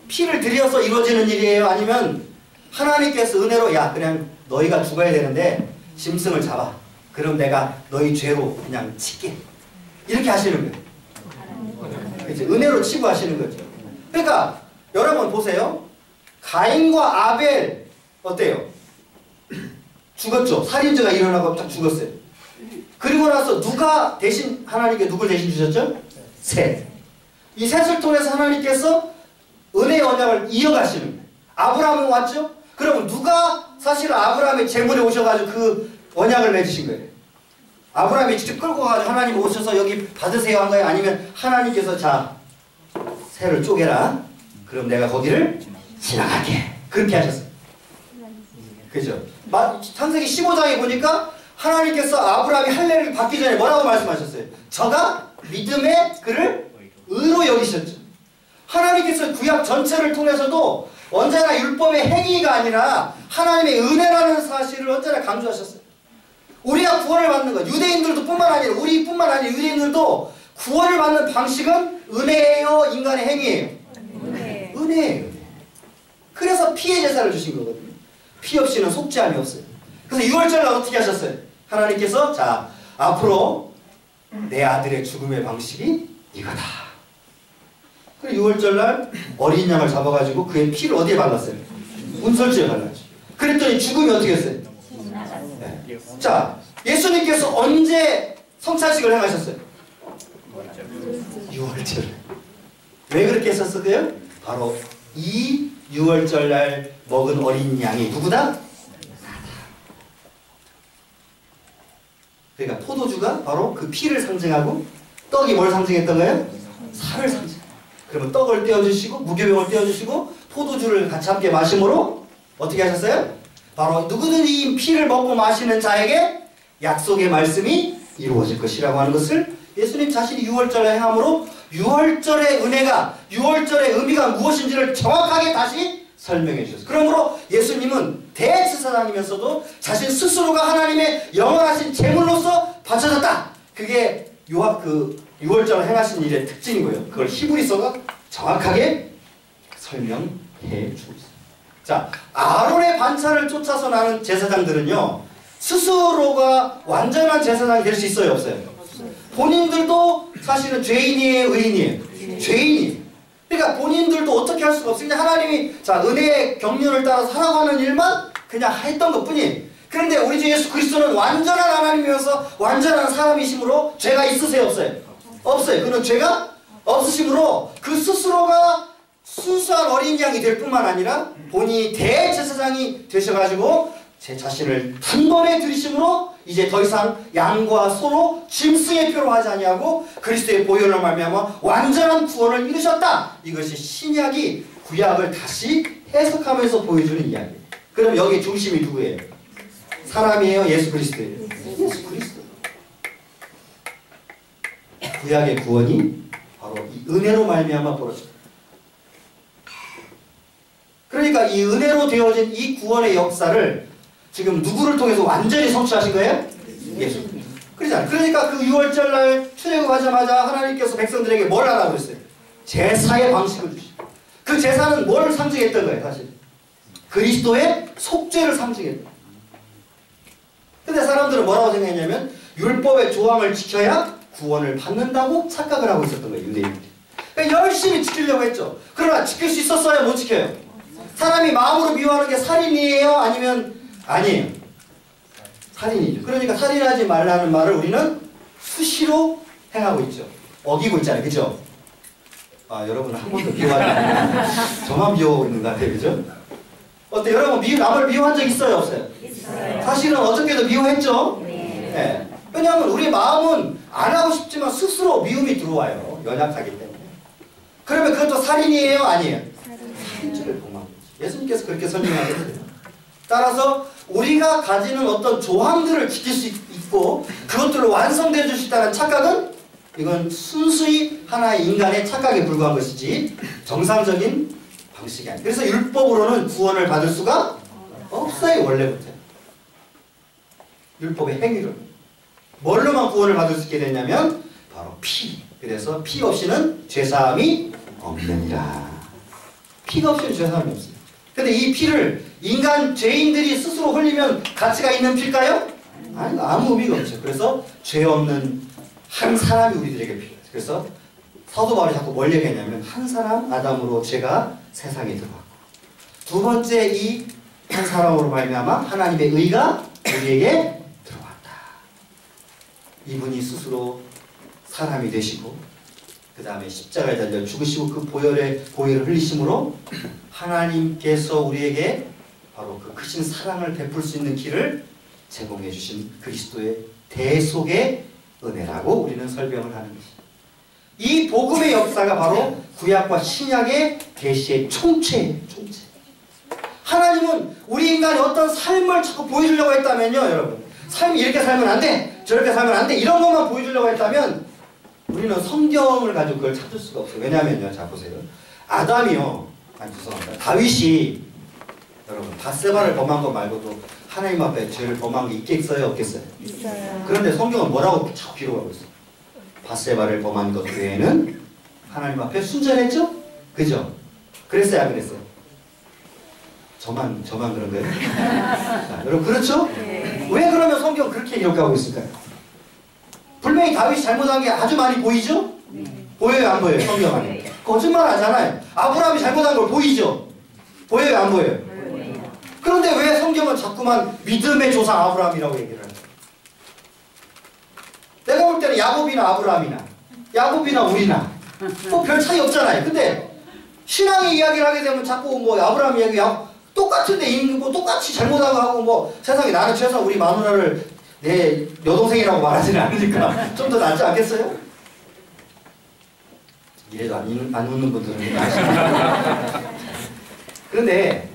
피를 들여서 이루어지는 일이에요? 아니면 하나님께서 은혜로 야 그냥 너희가 죽어야 되는데 짐승을 잡아. 그럼 내가 너희 죄로 그냥 칠게. 이렇게 하시는 거예요. 그치? 은혜로 치고 하시는 거죠. 그러니까 여러분 보세요. 가인과 아벨 어때요? 죽었죠. 살인죄가 일어나고 딱 죽었어요. 그리고 나서 누가 대신 하나님께 누굴 대신 주셨죠? 셋. 이 셋을 통해서 하나님께서 은혜의 언약을 이어가시는 거예요. 아브라함은 왔죠? 그러면 누가 사실 아브라함의 재물에 오셔가지고 그 언약을 맺으신 거예요? 아브라함이 직접 끌고 가가지고 하나님 오셔서 여기 받으세요 한 거예요? 아니면 하나님께서 자 새를 쪼개라. 그럼 내가 거기를 지나갈게. 그렇게 하셨어요. 그죠? 창세기 15장에 보니까 하나님께서 아브라함이 할례를 받기 전에 뭐라고 말씀하셨어요? 저가 믿음의 그를 의로 여기셨죠. 하나님께서 구약 전체를 통해서도 언제나 율법의 행위가 아니라 하나님의 은혜라는 사실을 언제나 강조하셨어요. 우리가 구원을 받는 것, 유대인들도 뿐만 아니라 우리뿐만 아니라 유대인들도 구원을 받는 방식은 은혜예요, 인간의 행위예요? 은혜예요. 그래서 피해 제사를 주신 거거든요. 피 없이는 속죄함이 없어요. 그래서 6월절날 어떻게 하셨어요? 하나님께서 자 앞으로 내 아들의 죽음의 방식이 이거다. 그리고 6월절날 어린 양을 잡아가지고 그의 피를 어디에 발랐어요? 운설주에 발랐죠. 그랬더니 죽음이 어떻게 했어요? 네. 자 예수님께서 언제 성찬식을 행하셨어요? 6월절. 왜 그렇게 했었어요? 바로 이 6월절날 먹은 어린 양이 누구다? 그러니까 포도주가 바로 그 피를 상징하고 떡이 뭘 상징했던 거예요? 살을 상징. 그러면 떡을 떼어주시고 무교병을 떼어주시고 포도주를 같이 함께 마심으로 어떻게 하셨어요? 바로 누구든지 이 피를 먹고 마시는 자에게 약속의 말씀이 이루어질 것이라고 하는 것을 예수님 자신이 6월절에 행함으로 6월절의 은혜가 6월절의 의미가 무엇인지를 정확하게 다시 설명해 주셨어요. 그러므로 예수님은 대제사장이면서도 자신 스스로가 하나님의 영원하신 제물로서 바쳐졌다. 그게 6월절 행하신 일의 특징인 거예요. 그걸 히브리서가 정확하게 설명해 주고 있어요. 자, 아론의 반차를 쫓아서 나는 제사장들은요, 스스로가 완전한 제사장이 될 수 있어요, 없어요? 본인들도 사실은 죄인이에요, 의인이에요? 죄인이에요. 그러니까 본인들도 어떻게 할 수가 없어요. 그냥 하나님이 자 은혜의 경륜을 따라 살아가는 일만 그냥 했던 것 뿐이에요. 그런데 우리 주 예수 그리스도는 완전한 하나님이어서 완전한 사람이심으로 죄가 있으세요, 없어요? 없어요. 그는 죄가 없으심으로 그 스스로가 순수한 어린 양이 될 뿐만 아니라 본인이 대제사장이 되셔가지고 제 자신을 단번에 들이심으로 이제 더 이상 양과 소로 짐승의 표로 하지 아니하고 그리스도의 보혈로 말미암아 완전한 구원을 이루셨다. 이것이 신약이 구약을 다시 해석하면서 보여주는 이야기예요. 그럼 여기 중심이 누구예요? 사람이에요? 예수 그리스도예요? 예수 그리스도. 구약의 구원이 바로 바로 이 은혜로 말미암아 벌어집니다. 그러니까 이 은혜로 되어진 이 구원의 역사를 지금 누구를 통해서 완전히 성취하신 거예요? 예수. 그러잖아요. 그러니까 그 6월절 날 출애굽하자마자 하나님께서 백성들에게 뭘 하라고 그랬어요? 제사의 방식을 주시고, 그 제사는 뭘 상징했던 거예요? 사실 그리스도의 속죄를 상징했다. 근데 사람들은 뭐라고 생각했냐면 율법의 조항을 지켜야 구원을 받는다고 착각을 하고 있었던 거예요. 유대인들이. 그러니까 열심히 지키려고 했죠. 그러나 지킬 수 있었어요? 못 지켜요? 사람이 마음으로 미워하는 게 살인이에요? 아니에요. 살인이죠. 그러니까 살인하지 말라는 말을 우리는 수시로 행하고 있죠. 어기고 있잖아요. 그죠? 아, 여러분은 한 번도 미워하지 않아요. 저만 미워하고 있는 것 같아요. 그죠? 어때? 여러분 남을 미워한 적 있어요? 없어요? 있어요. 사실은 어저께도 미워했죠? 네. 네. 왜냐하면 우리 마음은 안 하고 싶지만 스스로 미움이 들어와요. 연약하기 때문에. 그러면 그것도 살인이에요? 아니에요? 살인죄를 범한 거죠. 예수님께서 그렇게 설명하셨어요. 따라서 우리가 가지는 어떤 조항들을 지킬 수 있고 그것들을 완성되어 줄 수 있다는 착각은 이건 순수히 하나의 인간의 착각에 불과한 것이지 정상적인 방식이 아니에요. 그래서 율법으로는 구원을 받을 수가 없어요. 원래부터. 율법의 행위로. 뭘로만 구원을 받을 수 있게 됐냐면 바로 피. 그래서 피 없이는 죄사함이 없느니라. 피가 없이는 죄사함이 없어요. 근데 이 피를 인간 죄인들이 스스로 흘리면 가치가 있는 피일까요? 아니, 아무 의미가 없죠. 그래서 죄 없는 한 사람이 우리들에게 필요해요. 그래서 사도 바울이 자꾸 뭘 얘기했냐면 한 사람 아담으로 죄가 세상에 들어왔고, 두 번째 이 한 사람으로 말미암아 하나님의 의가 우리에게 들어왔다. 이분이 스스로 사람이 되시고 그 다음에 십자가에 달려 죽으시고 그 보혈을 흘리심으로 하나님께서 우리에게 바로 그 크신 사랑을 베풀 수 있는 길을 제공해 주신 그리스도의 대속의 은혜라고 우리는 설명을 하는 것입니다. 이 복음의 역사가 바로 구약과 신약의 계시의 총체예요. 총체. 하나님은 우리 인간이 어떤 삶을 자꾸 보여주려고 했다면요, 여러분. 삶이 이렇게 살면 안 돼, 저렇게 살면 안 돼, 이런 것만 보여주려고 했다면 우리는 성경을 가지고 그걸 찾을 수가 없어요. 왜냐하면요, 자 보세요. 죄송합니다. 다윗이 여러분 밧세바를 범한 것 말고도 하나님 앞에 죄를 범한 게 있겠어요, 없겠어요? 있어요. 그런데 성경은 뭐라고 자꾸 기록하고 있어요? 밧세바를 범한 것 외에는 하나님 앞에 순전했죠? 그죠? 그랬어요, 안 그랬어요? 저만 그런 거예요? 자, 여러분 그렇죠? 네. 왜 그러면 성경 그렇게 기록하고 있을까요? 분명히 다윗이 잘못한 게 아주 많이 보이죠? 네. 보여요, 안 보여요? 성경 안에 거짓말 하잖아요. 아브라함이 잘못한 걸 보이죠? 보여요, 안 보여요? 네. 그런데 왜 성경은 자꾸만 믿음의 조상 아브라함이라고 얘기를 하죠? 내가 볼 때는 야곱이나 아브라함이나 야곱이나 우리나 뭐 별 차이 없잖아요. 근데 신앙의 이야기를 하게 되면 자꾸 뭐 아브라함 이야기 똑같은데 있는 거 똑같이 잘못하고 하고 뭐 세상에 나는 최소한 우리 마누라를 내 여동생이라고 말하지는 않으니까 좀 더 낫지 않겠어요? 이래도 안 웃는 분들은 아시죠? 그런데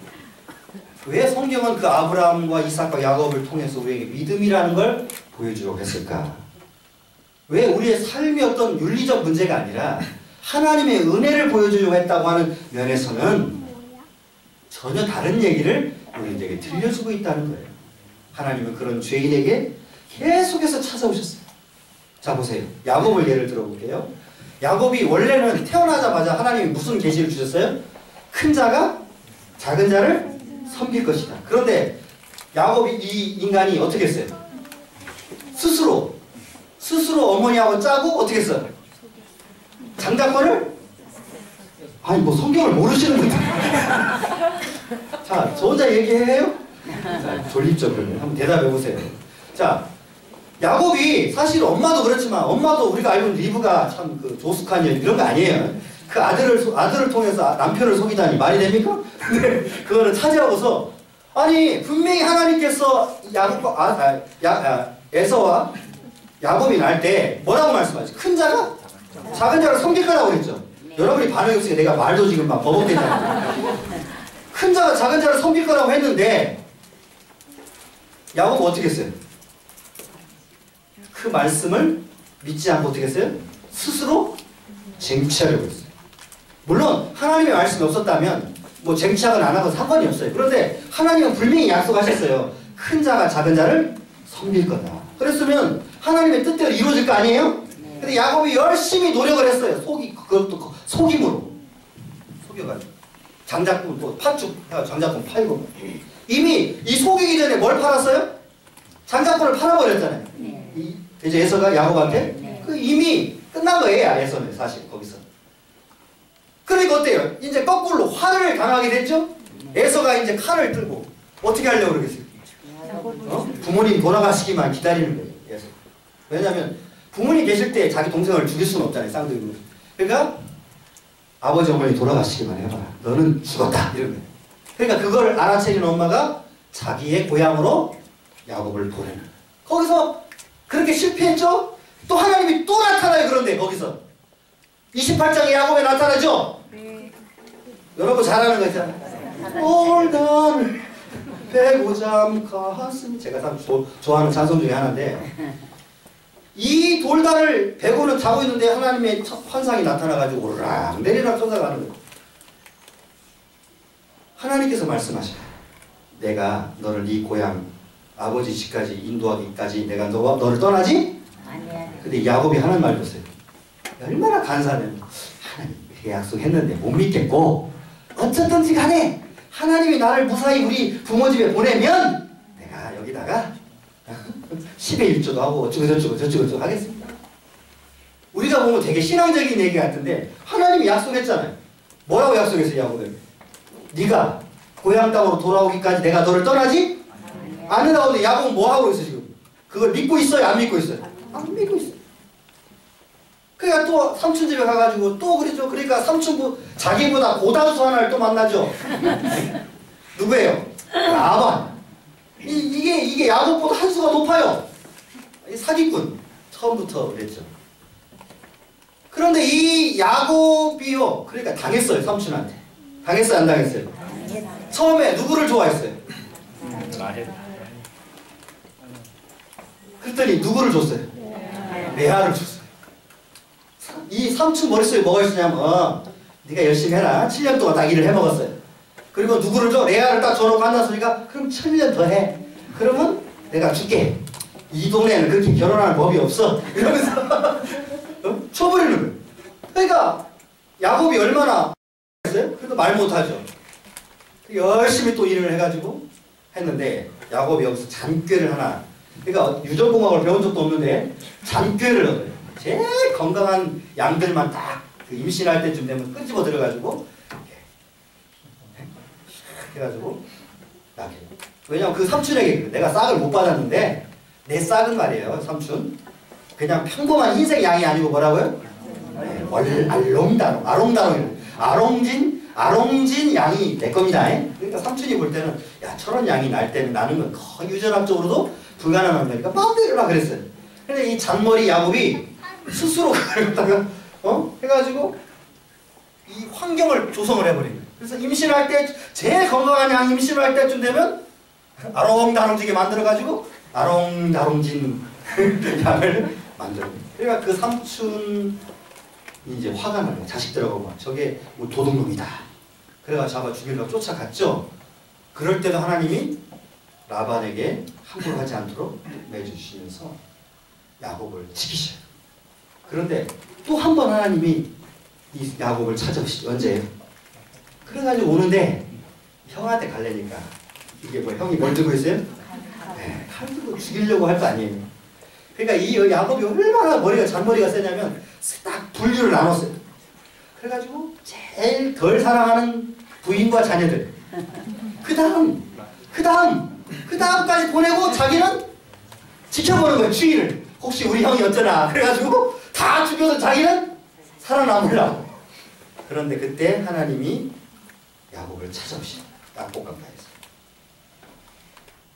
왜 성경은 그 아브라함과 이삭과 야곱을 통해서 우리에게 믿음이라는 걸 보여주려고 했을까? 왜 우리의 삶이 어떤 윤리적 문제가 아니라 하나님의 은혜를 보여주려고 했다고 하는 면에서는 전혀 다른 얘기를 우리에게 들려주고 있다는 거예요. 하나님은 그런 죄인에게 계속해서 찾아오셨어요. 자 보세요. 야곱을 예를 들어볼게요. 야곱이 원래는 태어나자마자 하나님이 무슨 계시를 주셨어요? 큰 자가 작은 자를 섬길 것이다. 그런데 야곱이 이 인간이 어떻게 했어요? 스스로 어머니하고 짜고 어떻게 했어요? 장자권을? 아니 뭐 성경을 모르시는 분들. 자, 저 혼자 얘기해요? 자, 졸립죠 그러면. 한번 대답해 보세요. 자, 야곱이 사실 엄마도 그렇지만 엄마도 우리가 알고 있는 리브가 참 그 조숙한 일 이런 거 아니에요. 그 아들을 통해서 남편을 속이다니 말이 됩니까? 근데 그거를 찾아오고서 아니 분명히 하나님께서 에서와 야곱이 날 때 뭐라고 말씀하지? 큰 자가 작은 자를 섬길 거라고 그랬죠. 여러분이 반응이 없으니까 내가 말도 지금 막 버벅대잖아요. 큰 자가 작은 자를 섬길 거라고 했는데 야곱은 어떻게 했어요? 그 말씀을 믿지 않고 어떻게 했어요? 스스로 쟁취하려고 했어요. 물론 하나님의 말씀이 없었다면 뭐 쟁취하거나 안 하고 상관이 없어요. 그런데 하나님은 분명히 약속하셨어요. 큰 자가 작은 자를 섬길 거다. 그랬으면 하나님의 뜻대로 이루어질 거 아니에요? 근데 야곱이 열심히 노력을 했어요. 그것도 속임으로 속여가지고 장작품 또 팥죽 장작품 팔고 이미 이 속이기 전에 뭘 팔았어요? 장작품을 팔아버렸잖아요. 이제 에서가 야곱한테 그 이미 끝난 거예요. 에서는 사실 거기서. 그러니까 어때요? 이제 거꾸로 화를 당하게 됐죠? 에서가 이제 칼을 들고 어떻게 하려고 그러겠어요? 부모님 돌아가시기만 기다리는 거예요. 에서. 왜냐하면 부모님 계실 때 자기 동생을 죽일 수는 없잖아요. 쌍둥이로. 그러니까 아버지 어머니 돌아가시기만 해봐라. 너는 죽었다. 이런 거예요. 그러니까 그걸 알아채린 엄마가 자기의 고향으로 야곱을 보내는 거예요. 거기서 그렇게 실패했죠? 또 하나님이 또 나타나요. 그런데 거기서 28장에 야곱에 나타나죠? 네. 여러분 잘하는 거 있잖아요. 올단 백오잠 가슴 제가 참 좋아하는 찬송 중에 하나인데 이 돌단을 베고는 자고 있는데 하나님의 환상이 나타나가지고 오르락 내리락 쏟아가는 거예요. 하나님께서 말씀하셔요. 내가 너를 네 고향 아버지 집까지 인도하기까지 내가 너를 떠나지? 아니야. 근데 야곱이 하는 말도 있어요. 얼마나 간사하면 하나님 이렇게 약속했는데 못 믿겠고 어쨌든지 간에 하나님이 나를 무사히 우리 부모 집에 보내면 내가 여기다가 10의 1조도 하고 어쩌고 하겠습니다. 우리가 보면 되게 신앙적인 얘기 같은데 하나님이 약속했잖아요. 뭐라고 약속했어요? 야곱에게 네가 고향 땅으로 돌아오기까지 내가 너를 떠나지? 아니라고 하는데 야곱은 뭐 하고 있어 지금? 그걸 믿고 있어요? 안 믿고 있어요? 안 믿고 있어요. 그러니까 또 삼촌 집에 가가지고 또 그러죠. 그러니까 삼촌 자기보다 고단수 하나를 또 만나죠. 누구예요? 라반. 이게 야곱보다 한 수가 높아요. 사기꾼. 처음부터 그랬죠. 그런데 이 야곱이요. 그러니까 당했어요. 삼촌한테. 당했어요? 안 당했어요? 처음에 누구를 좋아했어요? 그랬더니 누구를 줬어요? 레아를 줬어요. 이 삼촌 머릿속에 뭐가 있었냐면 네가 열심히 해라. 7년 동안 딱 일을 해먹었어요. 그리고 누구를 줘? 레아를 딱 줘놓고 한다소리가 그럼 7년 더 해. 그러면 내가 줄게. 이 동네에는 그렇게 결혼하는 법이 없어. 이러면서 쳐버리는 거예요. 그러니까 야곱이 얼마나 했어요? 그래도 말 못하죠. 열심히 또 일을 해가지고 했는데 야곱이 여기서 잔꾀를 하나. 그러니까 유전공학을 배운 적도 없는데 잔꾀를 얻어요. 제일 건강한 양들만 딱 그 임신할 때쯤 되면 끄집어 들어가지고 해가지고 낳게. 왜냐면 그 삼촌에게 내가 싹을 못 받았는데 내 싹은 말이에요. 삼촌 그냥 평범한 흰색 양이 아니고 뭐라고요? 알롱다롱 아롱진 양이 내 겁니다. 그러니까 삼촌이 볼 때는 야 저런 양이 날 때는 나는 건 거의 유전학적으로도 불가능한 거니까 마음대로 막 그랬어요. 근데 이 잔머리 야곱이 스스로 그걸 갖다가 해가지고 이 환경을 조성을 해버린 거예요. 그래서 임신할 때 제일 건강한 양 임신을 할 때쯤 되면 아롱다롱지게 만들어가지고 아롱다롱진 양을 만들어요. 그러니까 그 삼촌이 이제 화가 나는 거예요. 자식들하고 막 저게 뭐 도둑놈이다. 그래가지고 잡아 죽이려고 쫓아갔죠. 그럴 때도 하나님이 라반에게 함부로 하지 않도록 내주시면서 야곱을 지키셔요. 그런데 또 한 번 하나님이 이 야곱을 찾아오시죠. 언제예요? 그래가지고 오는데 형한테 갈래니까 이게 뭐 형이 뭘 들고 있어요? 네, 칼 들고 죽이려고 할 거 아니에요. 그러니까 이 야곱이 얼마나 잔머리가 세냐면 딱 분류를 나눴어요. 그래가지고 제일 덜 사랑하는 부인과 자녀들 그 다음까지 보내고 자기는 지켜보는 거예요. 주의를. 혹시 우리 형이 어쩌나. 그래가지고 다 죽여서 자기는 살아남으려고. 그런데 그때 하나님이 야곱을 찾아오시는 약복강가에서.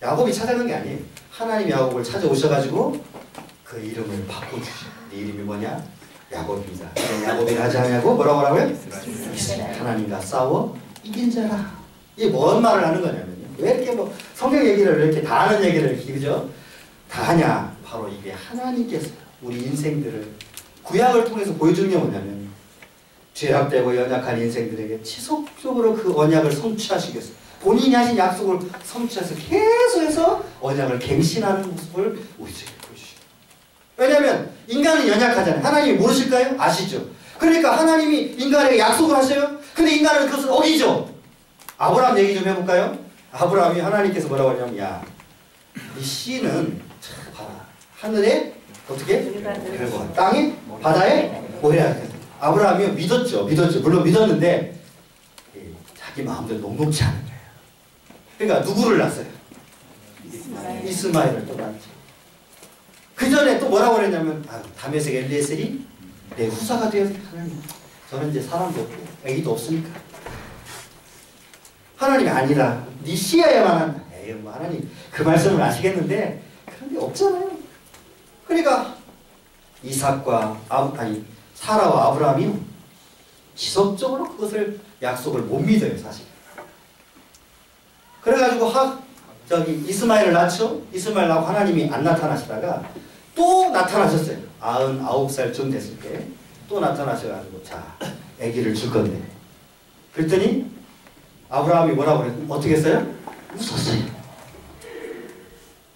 야곱이 찾아간 게 아니에요. 하나님이 야곱을 찾아오셔가지고 그 이름을 바꿔주셔. 네 이름이 뭐냐? 야곱입니다. 야곱이라 하지 않냐고 뭐라고 하라고요? 하나님과 싸워 이긴 자라. 이게 뭔 말을 하는 거냐면요. 왜 이렇게 뭐 성경 얘기를 이렇게 다 하는 얘기를 그죠? 다 하냐? 바로 이게 하나님께서 우리 인생들을 구약을 통해서 보여주는 게 뭐냐면 죄악되고 연약한 인생들에게 지속적으로 그 언약을 성취하시겠어요. 본인이 하신 약속을 성취해서 계속해서 언약을 갱신하는 모습을 우리에게 보여주시죠. 왜냐하면 인간은 연약하잖아요. 하나님이 모르실까요? 아시죠? 그러니까 하나님이 인간에게 약속을 하셔요. 근데 인간은 그것을 어기죠. 아브라함 얘기 좀 해볼까요? 아브라함이 하나님께서 뭐라고 하냐면 야, 이 씨는 봐라. 하늘에 어떻게? 별과 땅에 바다에 모래야. 아브라함이 믿었죠. 물론 믿었는데 자기 마음대로 녹록지 않은 거예요. 그러니까 누구를 낳았어요? 이스마엘을 또 낳았죠. 그 전에 또 뭐라고 그랬냐면 다메섹 엘리에셀이 내 후사가 되어서 하나님 저는 이제 사람도 없고 애기도 없으니까 하나님이 아니라 네 씨여야만 한다. 에이 뭐 하나님 그 말씀을 아시겠는데 그런 게 없잖아요. 그러니까 이삭과 사라와 아브라함이 지속적으로 그것을 약속을 못 믿어요 사실. 그래가지고 이스마엘을 낳죠. 이스마엘 낳고 하나님이 안 나타나시다가 또 나타나셨어요. 99살쯤 됐을 때 또 나타나셔가지고 자 아기를 줄 건데 그랬더니 아브라함이 뭐라고 그랬어요? 어떻게 했어요? 웃었어요.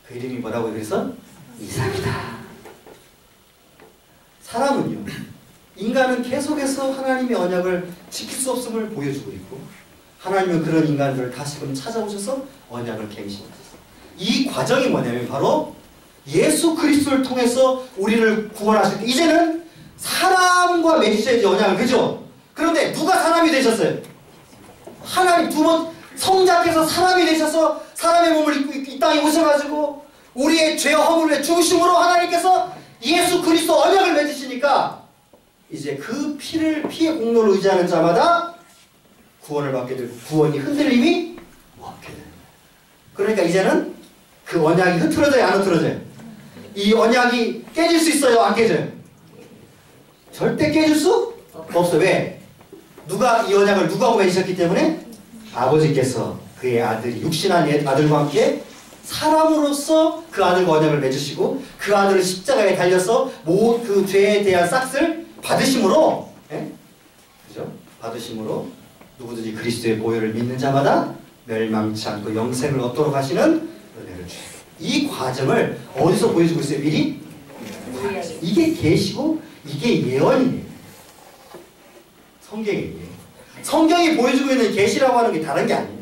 그 이름이 뭐라고 그래서 이삭이다. 사람은요, 인간은 계속해서 하나님의 언약을 지킬 수 없음을 보여주고 있고 하나님은 그런 인간들을 다시금 찾아오셔서 언약을 갱신하셨어요. 이 과정이 뭐냐면 바로 예수 그리스도를 통해서 우리를 구원하실 때 이제는 사람과 맺으셔야지 언약을. 그죠? 그런데 누가 사람이 되셨어요? 하나님 두 번 성자께서 사람이 되셔서 사람의 몸을 입고 이 땅에 오셔가지고 우리의 죄와 허물을 위해 죽으심으로 하나님께서 예수 그리스도 언약을 맺으시니까 이제 그 피의 공로를 의지하는 자마다 구원을 받게 되고 구원이 흔들림이 없게 되는 거예요. 그러니까 이제는 그 언약이 흐트러져요, 안 흐트러져요? 이 언약이 깨질 수 있어요, 안 깨져요? 절대 깨질 수 없어요. 왜? 누가 이 언약을 누가 맺으셨기 때문에? 아버지께서 그의 아들이 육신한 아들과 함께 사람으로서 그 아들과 언약을 맺으시고 그 아들을 십자가에 달려서 그 죄에 대한 싹을 받으심으로, 그죠? 받으심으로 누구든지 그리스도의 보혈을 믿는 자마다 멸망치 않고 영생을 얻도록 하시는 은혜를 주세요. 이 과정을 어디서 보여주고 있어요? 미리? 이게 계시고 이게 예언이에요. 성경이에요. 성경이 보여주고 있는 계시라고 하는 게 다른 게 아니에요.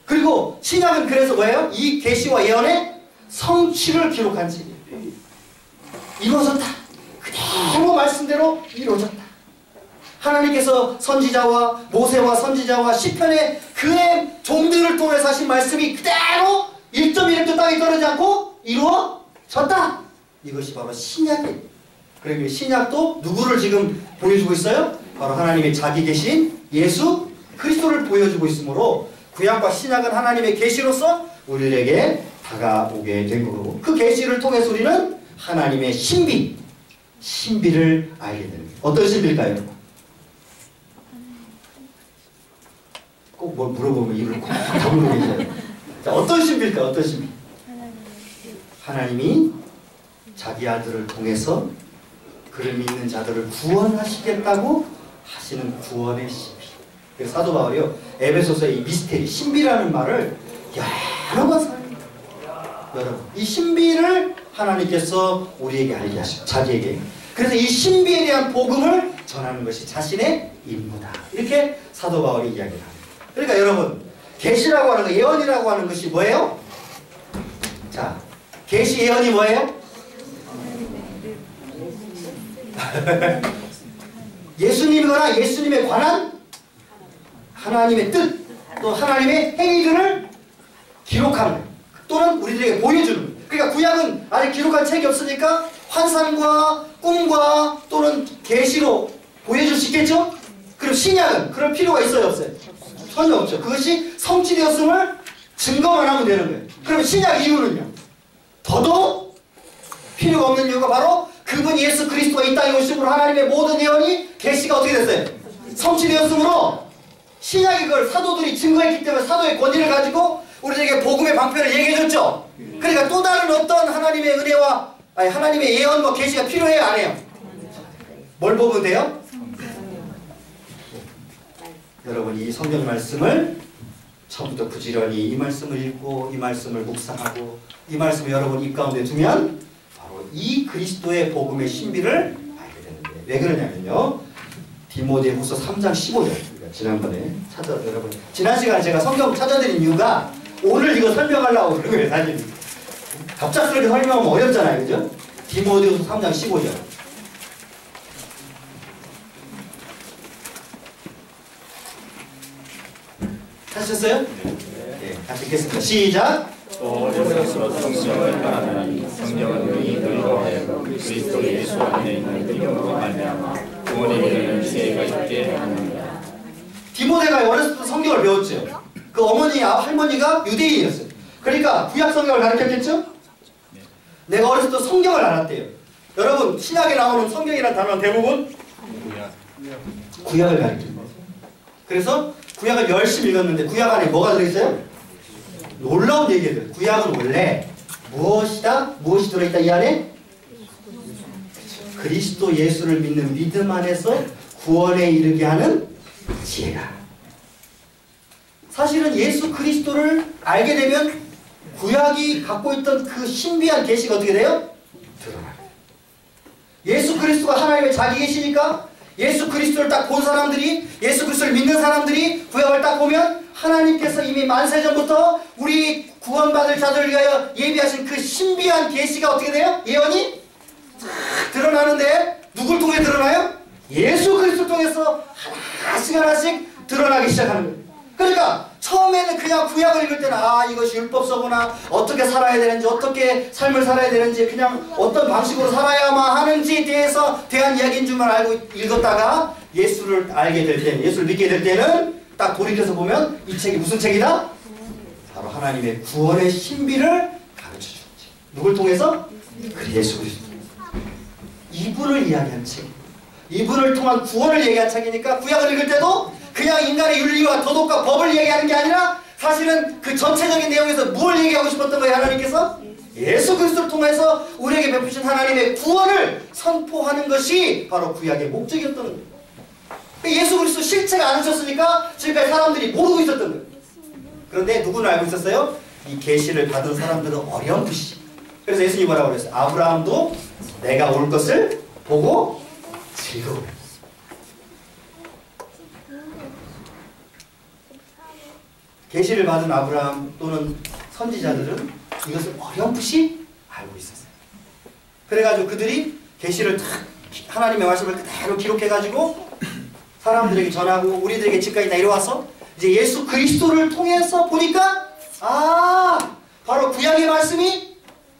그리고 신약은 그래서 뭐예요? 이 계시와 예언의 성취를 기록한 책이에요. 이루어졌다. 그대로 말씀대로 이루어졌다. 하나님께서 선지자와 모세와 선지자와 시편의 그의 종들을 통해서 하신 말씀이 그대로 1.1도 땅에 떨어지지 않고 이루어졌다. 이것이 바로 신약이에요. 그리고 신약도 누구를 지금 보여주고 있어요? 바로 하나님의 자기 계신 예수 그리스도를 보여주고 있으므로 구약과 신약은 하나님의 계시로서 우리에게 다가오게 된 거고 그 계시를 통해서 우리는 하나님의 신비를 알게 되는 거예요. 어떤 신비일까요? 꼭 뭘 물어보면 이걸 꼭 다물고 계셔요. 자, 어떤 신비일까요? 어떤 신비? 하나님이 자기 아들을 통해서 그를 믿는 자들을 구원하시겠다고 하시는 구원의 신비. 그래서 사도 바울이요 에베소서의 이 미스테리, 신비라는 말을 여러 번 사용합니다. 여러분, 이 신비를 하나님께서 우리에게 알게 하시고 자기에게. 그래서 이 신비에 대한 복음을 전하는 것이 자신의 임무다. 이렇게 사도 바울이 이야기를 합니다. 그러니까 여러분, 계시라고 하는 거, 예언이라고 하는 것이 뭐예요? 자, 계시 예언이 뭐예요? 예수님이거나 예수님에 관한 하나님의 뜻, 또 하나님의 행위들을 기록하는 거예요. 또는 우리들에게 보여주는 거예요. 그러니까 구약은 아직 기록한 책이 없으니까 환상과 꿈과 또는 계시로 보여줄 수 있겠죠? 그럼 신약은 그럴 필요가 있어요, 없어요? 전혀 없죠. 그것이 성취되었음을 증거만 하면 되는 거예요. 그럼 신약 이유는요? 더더욱 필요가 없는 이유가 바로 그분 예수 그리스도가 이 땅에 오심으로 하나님의 모든 예언이 계시가 어떻게 됐어요? 성취되었으므로 신약이 그걸 사도들이 증거했기 때문에 사도의 권위를 가지고 우리에게 복음의 방편을 얘기해줬죠. 그러니까 또 다른 어떤 하나님의 은혜와 하나님의 예언과 계시가 필요해요, 안 해요? 뭘 보면 돼요? 여러분 이 성경 말씀을 처음부터 부지런히 이 말씀을 읽고 이 말씀을 묵상하고 이 말씀을 여러분 입 가운데 두면 바로 이 그리스도의 복음의 신비를 알게 되는데, 왜 그러냐면요, 디모데후서 3장 15절 지난번에 여러분 지난 시간에 제가 성경 찾아드린 이유가 오늘 이거 설명하려고 그런 거예요. 사실 갑작스럽게 설명하면 어렵잖아요, 그죠? 디모데후서 3장 15절 하셨어요? 네, 같이 읽겠습니다. 시작. 또 어려서 성령을 따르니 성령은 너희로 하여금 그리스도 예수 안에 있는 믿음으로 말미암아 부모님에게는 지혜가 있게 하느니라. 디모데가 어렸을 때 성경을 배웠죠. 그 어머니, 할머니가 유대인이었어요. 그러니까 구약 성경을 가르쳤겠죠? 내가 어렸을 때 성경을 알았대요. 여러분 신약에 나오는 성경이라는 단어는 대부분 구약을 가르칩니다. 그래서 구약을 열심히 읽었는데 구약 안에 뭐가 들어있어요? 놀라운 얘기들. 구약은 원래 무엇이다? 무엇이 들어있다 이 안에? 그리스도 예수를 믿는 믿음 안에서 구원에 이르게 하는 지혜가. 사실은 예수 그리스도를 알게 되면 구약이 갖고 있던 그 신비한 계시가 어떻게 돼요? 드러나요. 예수 그리스도가 하나님의 자기 계시니까 예수 그리스도를 딱 본 사람들이, 예수 그리스도를 믿는 사람들이 구약을 딱 보면 하나님께서 이미 만세전부터 우리 구원받을 자들을 위하여 예비하신 그 신비한 계시가 어떻게 돼요? 예언이 쫙 드러나는데 누굴 통해 드러나요? 예수 그리스도를 통해서 하나씩 하나씩 드러나기 시작하는 거예요. 그러니까 처음에는 그냥 구약을 읽을 때는 이것이 율법서구나, 어떻게 살아야 되는지, 어떻게 삶을 살아야 되는지, 그냥 어떤 방식으로 살아야만 하는지에 대한 이야기인 줄만 알고 읽었다가 예수를 알게 될 때는, 예수를 믿게 될 때는 딱 돌이켜서 보면 이 책이 무슨 책이다? 바로 하나님의 구원의 신비를 가르쳐주는 책. 누굴 통해서? 예수 그리스도. 이분을 이야기한 책. 이분을 통한 구원을 얘기한 책이니까 구약을 읽을 때도 그냥 인간의 윤리와 도덕과 법을 얘기하는 게 아니라 사실은 그 전체적인 내용에서 뭘 얘기하고 싶었던 거예요, 하나님께서? 예수 그리스도를 통해서 우리에게 베푸신 하나님의 구원을 선포하는 것이 바로 구약의 목적이었던 거예요. 예수 그리스도 실체가 안 오셨으니까 지금까지 사람들이 모르고 있었던 거예요. 그런데 누구는 알고 있었어요? 이 계시를 받은 사람들은 어렴풋이. 그래서 예수님이 뭐라고 그랬어요? 아브라함도 내가 올 것을 보고 즐거워했어요. 계시를 받은 아브라함 또는 선지자들은 이것을 어렴풋이 알고 있었어요. 그래가지고 그들이 계시를 하나님의 말씀을 그대로 기록해가지고 사람들에게 전하고 우리들에게 지금까지 내려와서 이제 예수 그리스도를 통해서 보니까 바로 구약의 말씀이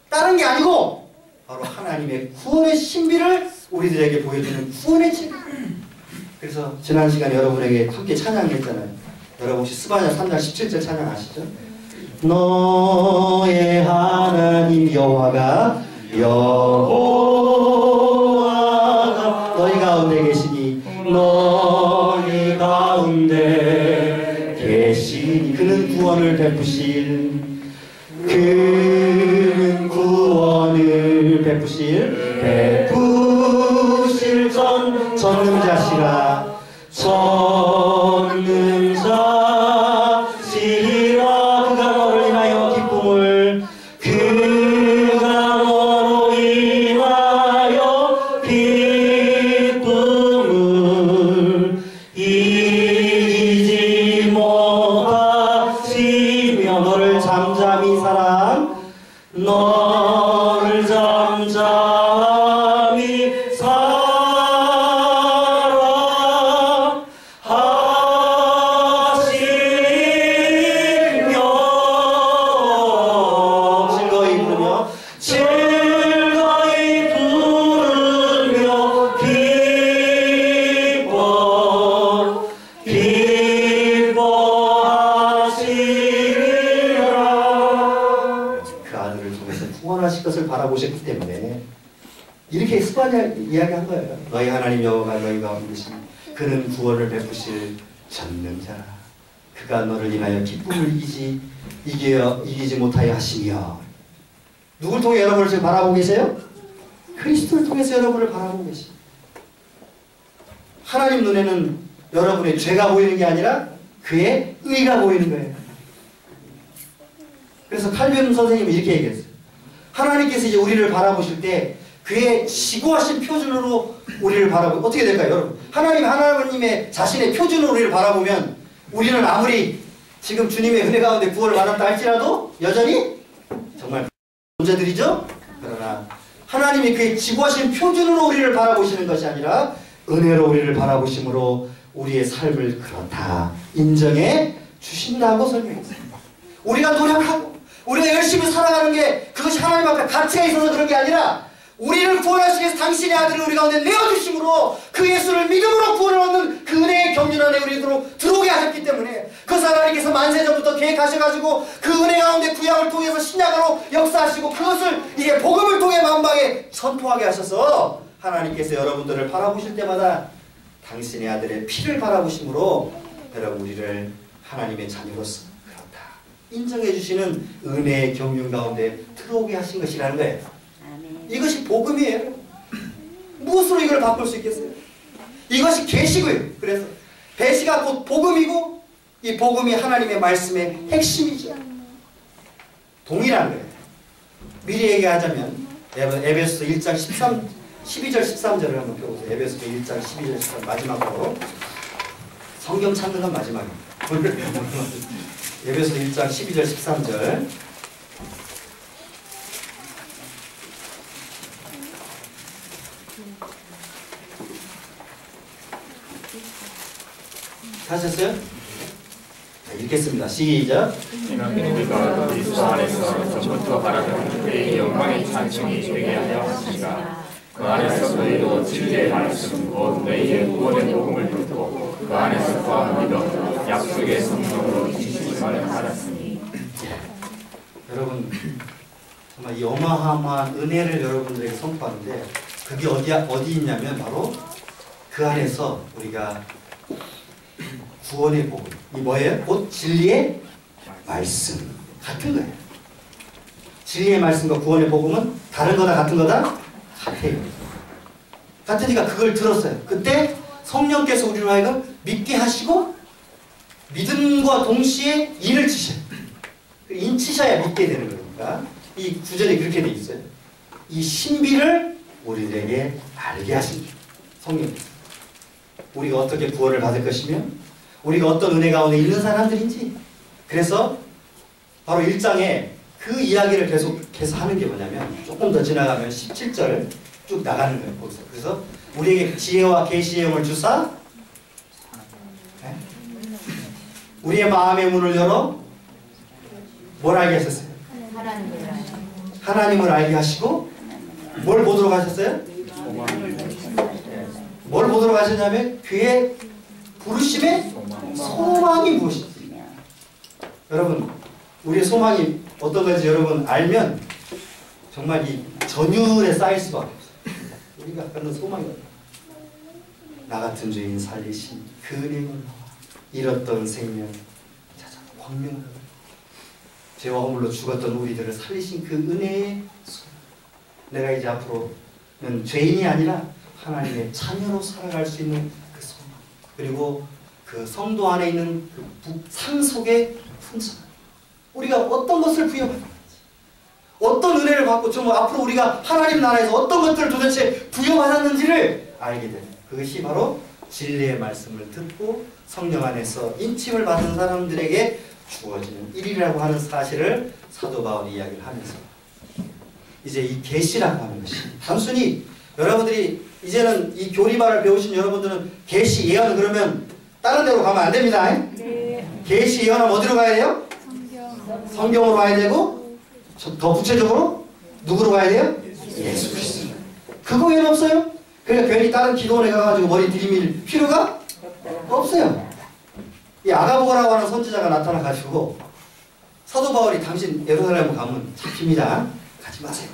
다른 게 아니고 바로 하나님의 구원의 신비를 우리들에게 보여주는 구원의 책. 그래서 지난 시간에 여러분에게 함께 찬양했잖아요. 여러분 혹시 스바냐 3장 17절 찬양 아시죠? 너의 하나님 여호와가 너희 가운데 계시니 너희 가운데 계시니 그는 구원을 베푸실 전능자시라 그가 너를 인하여 기쁨을 이기지 못하시며 너를 잠잠히 바라보셨기 때문에 이렇게 스바냐 이야기한 거예요. 너희 하나님 여호와가 너희 가운데 계시니 그는 구원을 베푸실 전능자라. 그가 너를 인하여 기쁨을 이기지 못하여 하시며. 누굴 통해 여러분을 지금 바라보고 계세요? 그리스도를 통해서 여러분을 바라보고 계십니다. 하나님 눈에는 여러분의 죄가 보이는 게 아니라 그의 의가 보이는 거예요. 그래서 칼빈 선생님이 이렇게 얘기했어요. 하나님께서 이제 우리를 바라보실 때 그의 지고하신 표준으로 우리를 바라보고 어떻게 될까요, 여러분? 하나님의 자신의 표준으로 우리를 바라보면 우리는 아무리 지금 주님의 은혜 가운데 구원을 받았다 할지라도 여전히 정말 존재들이죠. 그러나 하나님이 그의 지고하신 표준으로 우리를 바라보시는 것이 아니라 은혜로 우리를 바라보심으로 우리의 삶을 그렇다 인정해 주신다고 설명했어요. 우리가 노력하고 우리가 열심히 살아가는 게 그것이 하나님 앞에 가치가 있어서 그런 게 아니라 우리를 구원하시기 위해서 당신의 아들을 우리 가운데 내어주심으로 그 예수를 믿음으로 구원을 얻는 그 은혜의 경륜 안에 우리로 들어오게 하셨기 때문에 그것을 하나님께서 만세전부터 계획하셔가지고 그 은혜 가운데 구약을 통해서 신약으로 역사하시고 그것을 이제 복음을 통해 만방에 선포하게 하셔서 하나님께서 여러분들을 바라보실 때마다 당신의 아들의 피를 바라보심으로 여러분 우리를 하나님의 자녀로서 그렇다 인정해 주시는 은혜의 경륜 가운데 들어오게 하신 것이라는 거예요. 이것이 복음이에요. 무엇으로 이걸 바꿀 수 있겠어요? 이것이 계시고요. 그래서 계시가 곧 복음이고 이 복음이 하나님의 말씀의 핵심이죠. 동일한 거예요. 미리 얘기하자면 에베소서 1장 12절 13절을 한번 펴보세요. 에베소서 1장 12절 13절 마지막으로 성경 찾는 건 마지막입니다. 에베소서 1장 12절 13절 하셨어요? 자, 읽겠습니다. 시작. 이는 우리가 그리스도 안에서 전부터 바라던 그의 영광의 찬송이 되게 하려 하시니라. 그 안에서 너희도 진리의 말씀 곧 너희의 구원의 복음을 듣고 그 안에서 또한 믿어 약속의 성령으로 지식을 받았으니. 여러분 정말 이 어마어마한 은혜를 여러분들에게 선포하는데 그게 어디 있냐면 바로 그 안에서 우리가 구원의 복음 이 뭐예요? 곧 진리의 말씀 같은 거예요. 진리의 말씀과 구원의 복음은 다른 거다 같은 거다? 같아요. 같으니까 그걸 들었어요. 그때 성령께서 우리를 하여금 믿게 하시고 믿음과 동시에 인을 치셔요. 인치셔야 믿게 되는 거니까 이 구절이 그렇게 돼 있어요. 이 신비를 우리에게 알게 하십니다. 성령께서 우리가 어떻게 구원을 받을 것이며 우리가 어떤 은혜 가운데 있는 사람들인지 그래서 바로 1장에 그 이야기를 계속해서 하는 게 뭐냐면 조금 더 지나가면 17절 쭉 나가는 거예요. 거기서. 그래서 우리에게 지혜와 계시의 영을 주사 네? 우리의 마음의 문을 열어 뭘 알게 하셨어요? 하나님을 알게 하시고 뭘 보도록 하셨어요? 뭘 보도록 하셨냐면 그의 부르심의 소망이 무엇인지. 여러분 우리의 소망이 어떤 건지 여러분 알면 정말 이 전율에 쌓일 수밖에 없어요. 우리가 갖는 소망이 나 같은 죄인 살리신 그 은혜를 잃었던 생명 찾아 광명을 죄와 허물로 죽었던 우리들을 살리신 그 은혜의 소망. 내가 이제 앞으로는 죄인이 아니라 하나님의 자녀로 살아갈 수 있는 그 소망 그리고 그 성도 안에 있는 그 상속의 풍성 우리가 어떤 것을 부여받는지 어떤 은혜를 받고 좀 앞으로 우리가 하나님 나라에서 어떤 것들을 도대체 부여받았는지를 알게 되는 그것이 바로 진리의 말씀을 듣고 성령 안에서 인침을 받은 사람들에게 주어지는 일이라고 하는 사실을 사도 바울이 이야기를 하면서 이제 이 계시라고 하는 것이 단순히 여러분들이 이제는 이 교리반을 배우신 여러분들은 계시 예언 그러면 다른 데로 가면 안 됩니다. 네. 계시 예언은 어디로 가야 돼요? 성경으로 가야 되고 더 구체적으로 누구로 가야 돼요? 예수 그리스도. 그거 외에는 없어요. 그러니까 괜히 다른 기도원에 가가지고 머리 들이밀 필요가 없어요. 이 아가보라고 하는 선지자가 나타나가지고 사도 바울이 당신 예루살렘 가면 잡힙니다. 가지 마세요.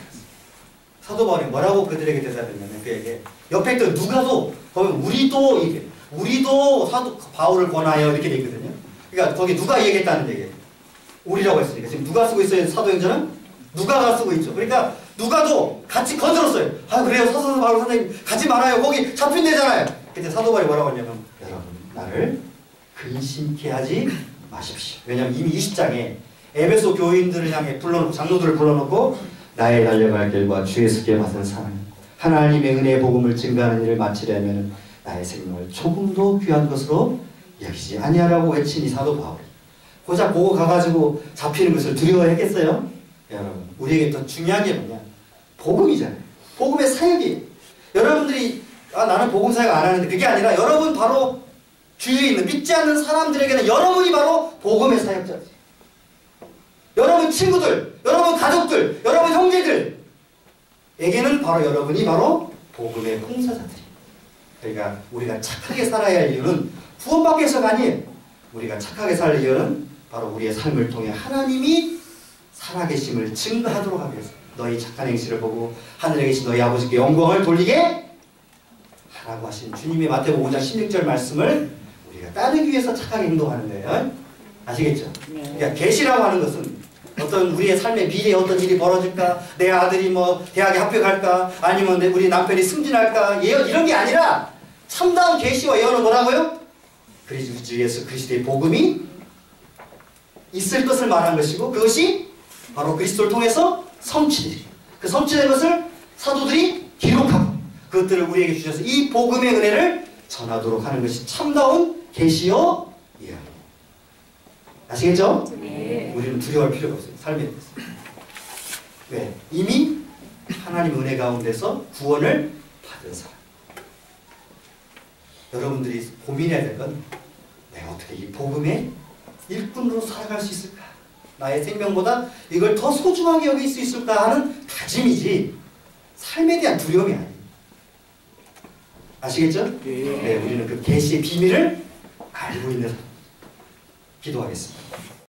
사도 바울이 뭐라고 그들에게 대답했냐면 그에게 옆에 있던 누가도 거기 우리도 사도 바울을 권하여 이렇게 돼 있거든요. 그러니까 거기 누가 얘기했다는 얘기예요. 우리라고 했으니까 지금 누가 쓰고 있어요? 사도행전은 누가가 쓰고 있죠. 그러니까 누가도 같이 건드렸어요. 아 그래요 사도 바울 선생님 가지 말아요. 거기 잡힌대잖아요. 그때 사도 바울이 뭐라고 했냐면 여러분 나를 근심케 하지 마십시오. 왜냐하면 이미 20장에 에베소 교인들을 향해 불러놓고 장로들을 불러놓고 나의 달려갈 길과 주의 속에 맡은 사랑 하나님의 은혜의 복음을 증가하는 일을 마치려면 나의 생명을 조금도 귀한 것으로 여기지 아니하라고 외친 이 사도 바울이 고작 보고 가가지고 잡히는 것을 두려워했겠어요? 여러분 우리에게 더 중요한 게 뭐냐? 복음이잖아요. 복음의 사역이에요. 여러분들이 나는 복음 사역 안 하는데 그게 아니라 여러분 바로 주위에 있는 믿지 않는 사람들에게는 여러분이 바로 복음의 사역자지. 여러분 친구들, 여러분 가족들, 여러분 형제들에게는 바로 여러분이 바로 복음의 봉사자들이에요. 그러니까 우리가 착하게 살아야 할 이유는 구원받기 위해서가 아니에요. 우리가 착하게 살 이유는 바로 우리의 삶을 통해 하나님이 살아계심을 증거하도록 하기 위해서 너희 착한 행실을 보고 하늘에 계신 너희 아버지께 영광을 돌리게 하라고 하신 주님의 마태복음 5장 16절 말씀을 우리가 따르기 위해서 착하게 행동하는 거예요. 아시겠죠? 그러니까 계시라고 하는 것은 어떤 우리의 삶의 미래에 어떤 일이 벌어질까, 내 아들이 뭐 대학에 합격할까, 아니면 우리 남편이 승진할까, 예언 이런 게 아니라 참다운 계시와 예언은 뭐라고요? 그리스도 예수 그리스도의 복음이 있을 것을 말한 것이고 그것이 바로 그리스도를 통해서 성취되리라. 그 성취된 것을 사도들이 기록하고 그것들을 우리에게 주셔서 이 복음의 은혜를 전하도록 하는 것이 참다운 계시요 예언입니다. 아시겠죠? 네. 우리는 두려워할 필요가 없어요. 삶에 대해서. 왜? 이미 하나님 은혜 가운데서 구원을 받은 사람. 여러분들이 고민해야 될 건 내가 어떻게 이 복음의 일꾼으로 살아갈 수 있을까? 나의 생명보다 이걸 더 소중하게 여길 수 있을까 하는 다짐이지 삶에 대한 두려움이 아니에요. 아시겠죠? 네, 우리는 그 계시의 비밀을 알고 있는 사람. 기도하겠습니다.